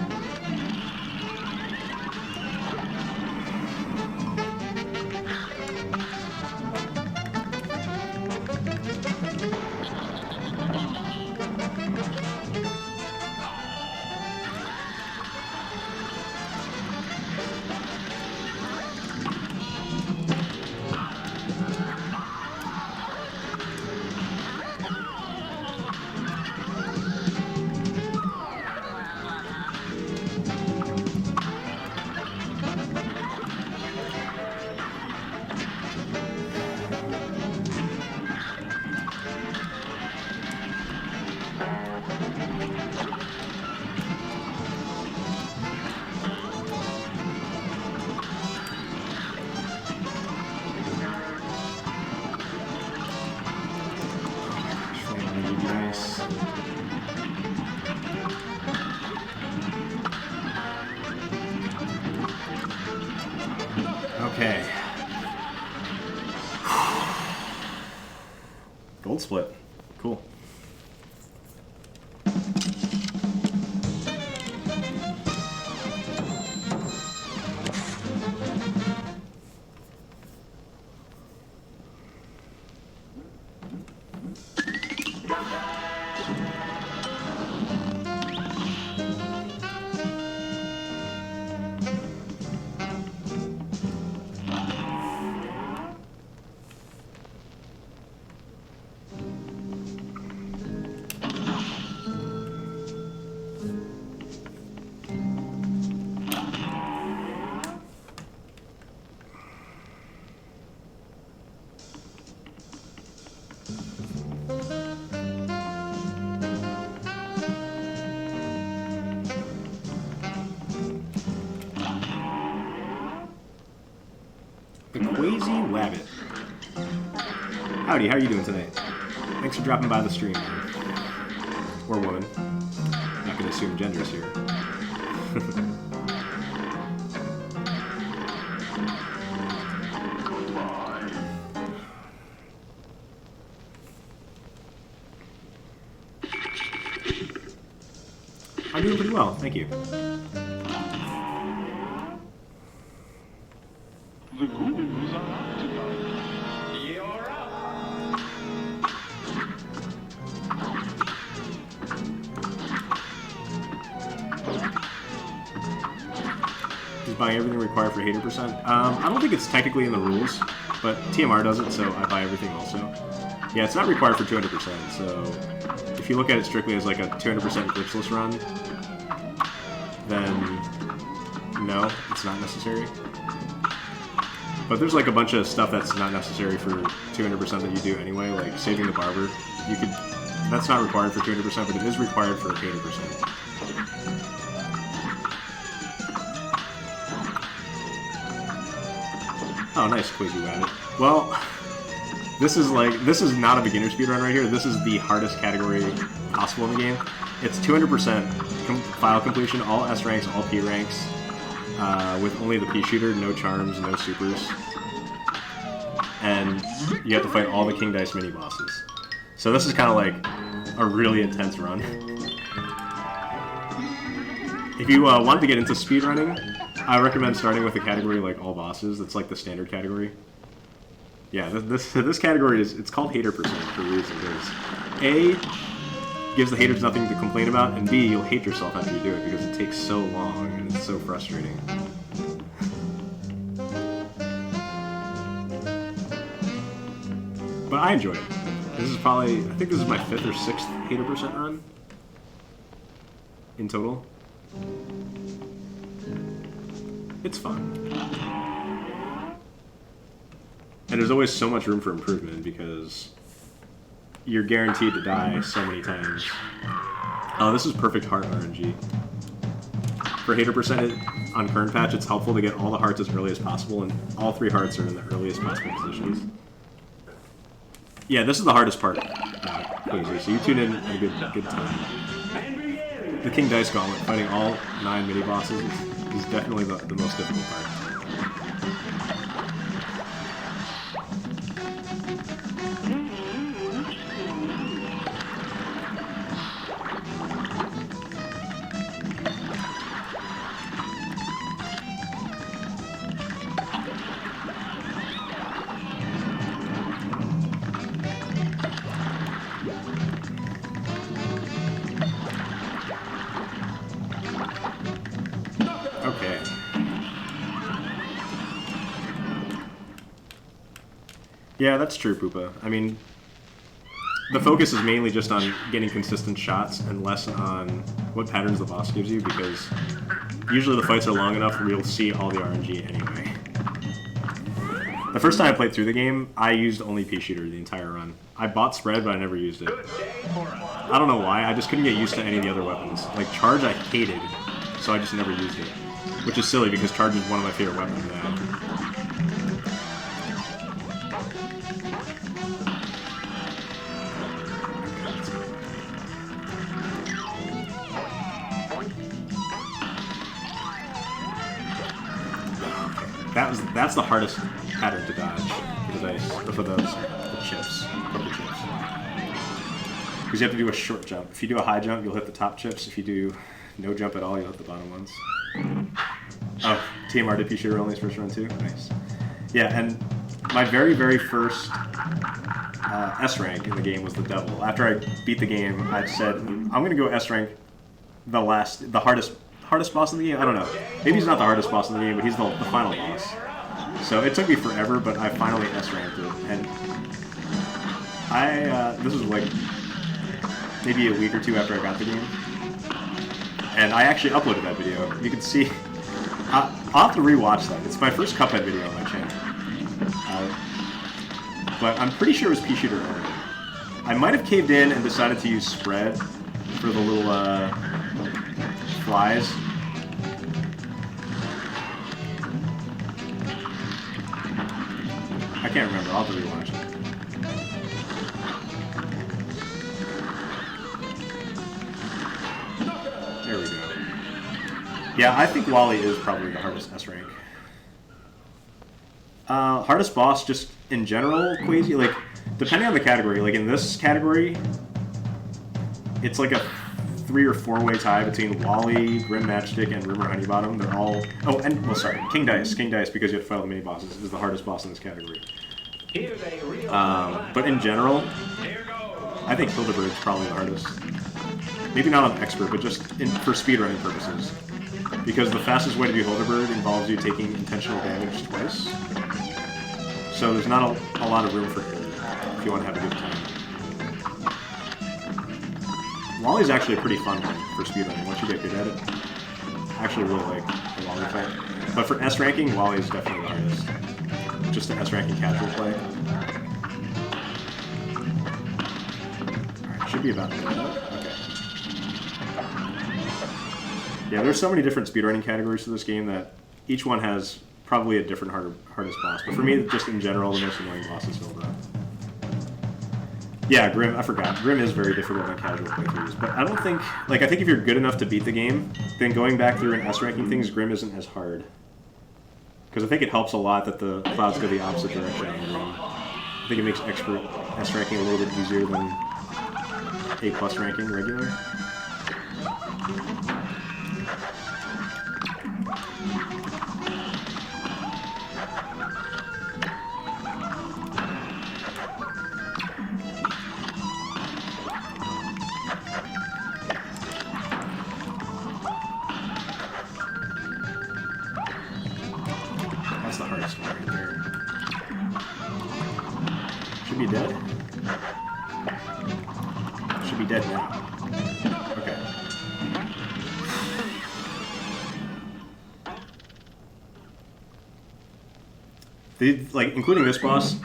Nice. Okay. Gold split. Cool. The Quasi Wabbit. Howdy, how are you doing tonight? Thanks for dropping by the stream, man. Or woman. Not gonna assume genders here. doing pretty well, thank you. The ghouls are out tonight. You're up. Is buying everything required for hater percent? I don't think it's technically in the rules, but TMR does it, so I buy everything also. Yeah, it's not required for 200%, so if you look at it strictly as like a 200% glitchless run, then no, it's not necessary. But there's like a bunch of stuff that's not necessary for 200% that you do anyway, like saving the barber. You could, that's not required for 200%, but it is required for 800%. Oh, nice, Quasi Rabbit. Well, this is not a beginner speedrun right here. This is the hardest category possible in the game. It's 200% file completion, all S ranks, all P ranks, with only the P shooter, no charms, no supers. And you have to fight all the King Dice mini bosses. So this is kind of like a really intense run. If you want to get into speedrunning, I recommend starting with a category like all bosses. That's like the standard category. Yeah, this category it's called hater percent for a reason. Because A, gives the haters nothing to complain about, and B, you'll hate yourself after you do it because it takes so long and it's so frustrating. But I enjoy it. This is probably, I think this is my 5th or 6th hater percent run in total. It's fun. And there's always so much room for improvement because you're guaranteed to die so many times. Oh, this is perfect heart RNG. For hater percent on current patch, it's helpful to get all the hearts as early as possible, and all 3 hearts are in the earliest possible positions. Yeah, this is the hardest part, Quasi, so you tune in at a good time. The King Dice Gauntlet, fighting all 9 mini-bosses, is definitely the most difficult part. Okay. Yeah, that's true, Poopa. I mean, the focus is mainly just on getting consistent shots and less on what patterns the boss gives you, because usually the fights are long enough where you'll see all the RNG anyway. The first time I played through the game, I used only P shooter the entire run. I bought spread, but I never used it. I don't know why, I just couldn't get used to any of the other weapons. Like charge I hated, so I just never used it. Which is silly because charge is one of my favorite weapons now. That's the hardest pattern to dodge for the chips, purple chips. Because you have to do a short jump. If you do a high jump, you'll hit the top chips. If you do no jump at all, you'll hit the bottom ones. Oh, TMR did P shooter only first run too? Nice. Yeah, and my very, very first S rank in the game was the Devil. After I beat the game, I said, I'm going to go S rank the hardest boss in the game? I don't know. Maybe he's not the hardest boss in the game, but he's the final boss. So it took me forever, but I finally S-ranked it. And this was like maybe a week or 2 after I got the game. And I actually uploaded that video. You can see, I'll have to rewatch that. It's my first Cuphead video on my channel. But I'm pretty sure it was P shooter only. I might have caved in and decided to use spread for the little flies. I can't remember. I'll have to rewatch it. There we go. Yeah, I think Wally is probably the hardest S rank. Hardest boss, just in general, Quasi, like, depending on the category. Like, in this category, it's like a 3 or 4-way tie between Wally, Grim Matchstick, and Rumor Honeybottom. They're all... Oh, and, well, sorry, King Dice. King Dice, because you have to fight all the mini-bosses, is the hardest boss in this category. But in general, I think Hildeberg's probably the hardest. Maybe not on expert, but just for speedrunning purposes. Because the fastest way to do Hildeberg involves you taking intentional damage twice. So there's not a lot of room for error if you want to have a good time. Wally's actually a pretty fun one for speedrunning once you get good at it. I actually really like the Wally fight. But for S ranking, Wally is definitely the hardest. Just an S ranking casual play. Alright, should be about that. Okay. Yeah, there's so many different speedrunning categories to this game that each one has probably a different hardest boss. But for me, just in general, the most annoying boss is Hilda. Yeah, Grim, I forgot. Grim is very difficult in casual playthroughs, but I don't think... Like, I think if you're good enough to beat the game, then going back through and S-ranking things, Grim isn't as hard. Because I think it helps a lot that the clouds go the opposite direction on Grim. I think it makes expert S-ranking a little bit easier than A+ ranking regular. That's the hardest one right there. Should be dead? Should be dead now. Okay. Like, including this boss,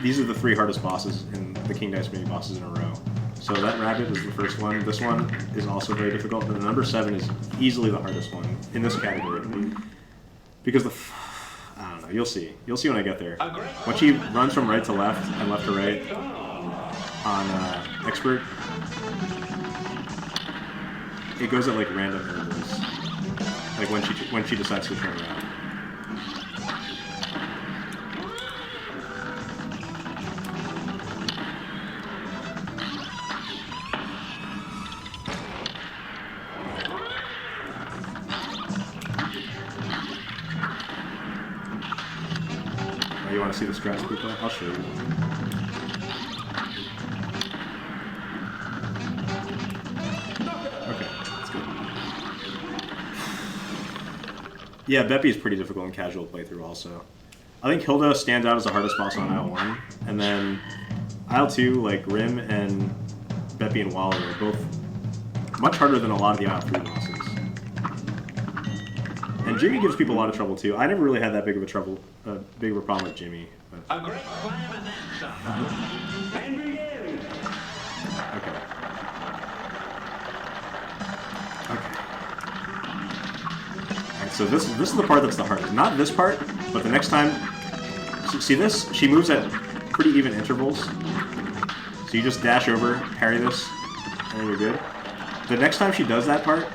these are the 3 hardest bosses in the King Dice mini bosses in a row. So that rabbit is the first one. This one is also very difficult, but the number 7 is easily the hardest one in this category. Because I don't know, you'll see. You'll see when I get there. When she runs from right to left and left to right on expert, it goes at like random intervals. Like when she decides to turn around. You want to see the strats, people? I'll show you. Okay, that's good. Yeah, Beppy is pretty difficult in casual playthrough also. I think Hilda stands out as the hardest boss on Aisle 1, and then Aisle 2, like Rim and Beppy and Wally are both much harder than a lot of the Aisle 3 bosses. And Jimmy gives people a lot of trouble too. I never really had that big of a problem with Jimmy. But... A great climb and then some. And begin. Okay. Okay. Alright, so this is the part that's the hardest. Not this part, but the next time. See this? She moves at pretty even intervals. So you just dash over, parry this, and then you're good. The next time she does that part,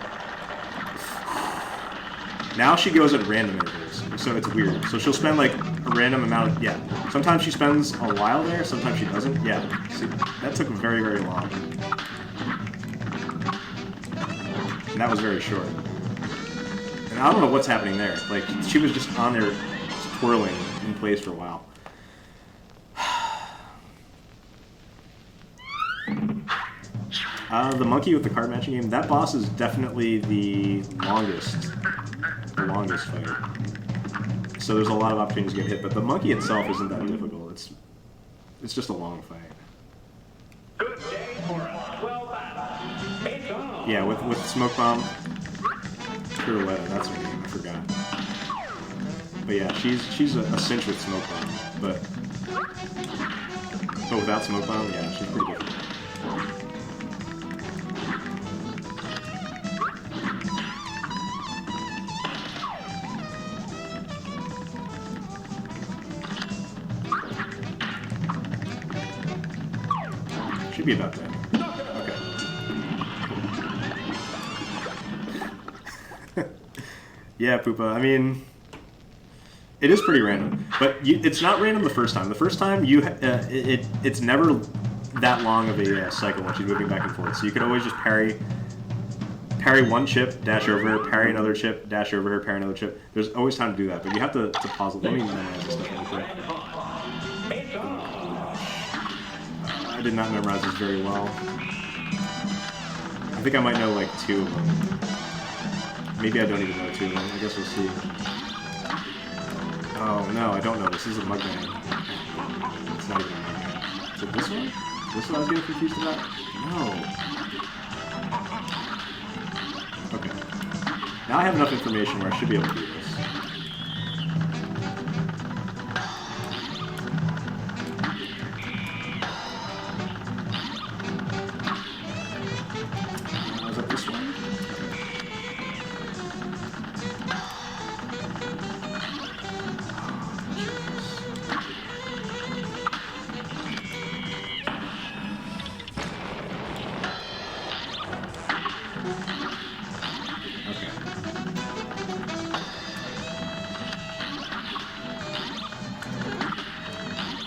now she goes at random intervals, so it's weird. So she'll spend like a random amount of, yeah. Sometimes she spends a while there, sometimes she doesn't. Yeah, see, that took very, very long. And that was very short. And I don't know what's happening there. Like, she was just on there twirling in place for a while. The monkey with the card matching game, that boss is definitely the longest fight. So there's a lot of opportunities to get hit, but the monkey itself isn't that difficult. It's just a long fight. Good day for a swell battle. It's on. Yeah, with Smoke Bomb, Pirouetta, that's her name, I forgot. But yeah, she's a cinch with Smoke Bomb, but without Smoke Bomb, yeah, she's pretty difficult. Should be about that. Okay. Yeah, Poopa. I mean, it is pretty random, but it's not random the first time. The first time it's never that long of a cycle when she's moving back and forth. So you could always just parry one chip, dash over her, parry another chip, dash over her, parry another chip. There's always time to do that, but you have to pause it. Let me memorize this stuff really quick. I did not memorize this very well. I think I might know like 2 of them. Maybe I don't even know 2 of them. I guess we'll see. Oh no, I don't know. This is a mukbang. It's not even a mukbang. Is it this one? This one I was getting confused about? No. Okay. Now I have enough information where I should be able to do this. Was that this one?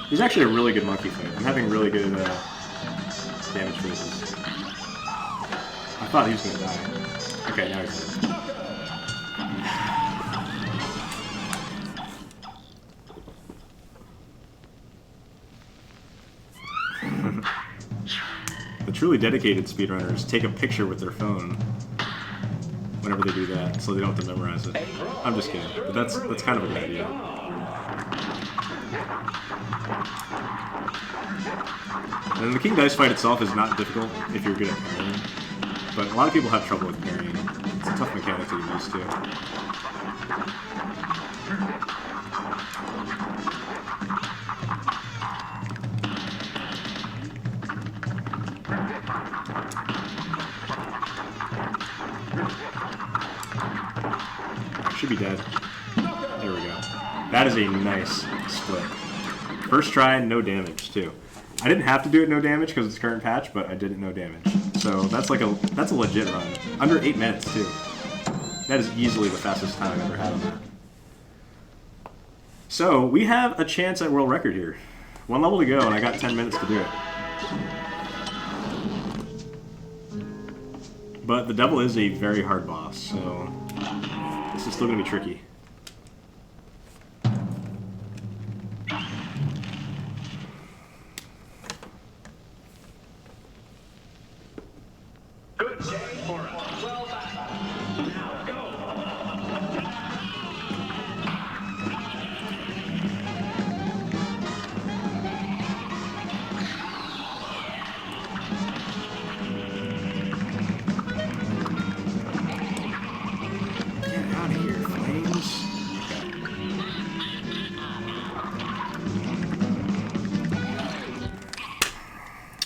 He's actually a really good monkey fight. I'm having really good damage phases. I thought he was going to die. Okay, now he's dead. The truly dedicated speedrunners take a picture with their phone whenever they do that, so they don't have to memorize it. I'm just kidding, but that's kind of a good idea. And the King Dice fight itself is not difficult if you're good at parrying, but a lot of people have trouble with parrying. It's a tough mechanic to get used to. I should be dead. There we go. That is a nice split. First try, no damage too. I didn't have to do it no damage because it's current patch, but I did it no damage. So that's a legit run. Under 8 minutes too. That is easily the fastest time I've ever had on that. So we have a chance at world record here. 1 level to go, and I got 10 minutes to do it. But the devil is a very hard boss, so this is still going to be tricky. Good day for us. Well done. Now go. Get out of here, flames.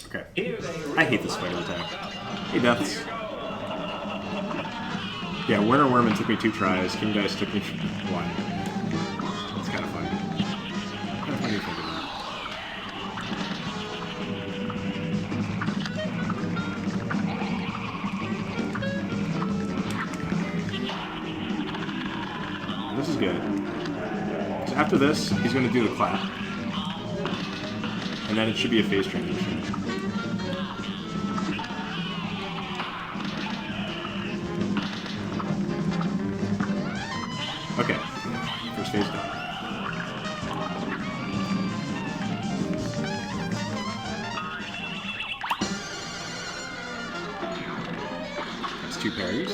Okay. I hate this spider attack. Hey, Deaths. Yeah, Werner Werman took me 2 tries. King Dice took me 1. It's kind of funny. Kind of funny to think about. This is good. So after this, he's going to do the clap. And then it should be a phase transition. Okay, first phase done. That's 2 parries.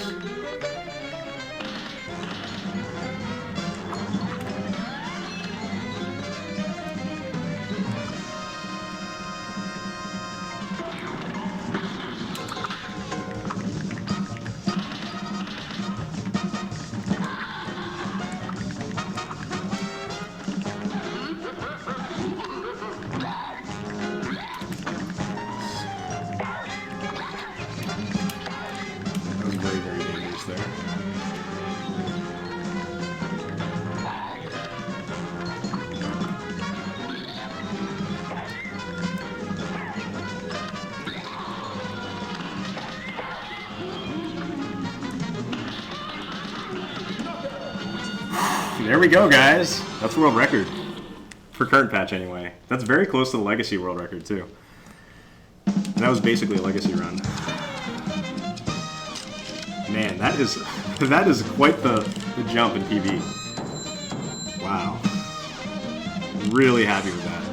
There we go, guys. That's world record. For current patch, anyway. That's very close to the Legacy world record, too. that was basically a legacy run. Man, that is that is quite the jump in PB. Wow. Really happy with that.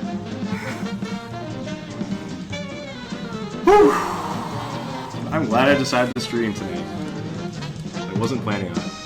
Whew. I'm glad I decided to stream tonight. I wasn't planning on it.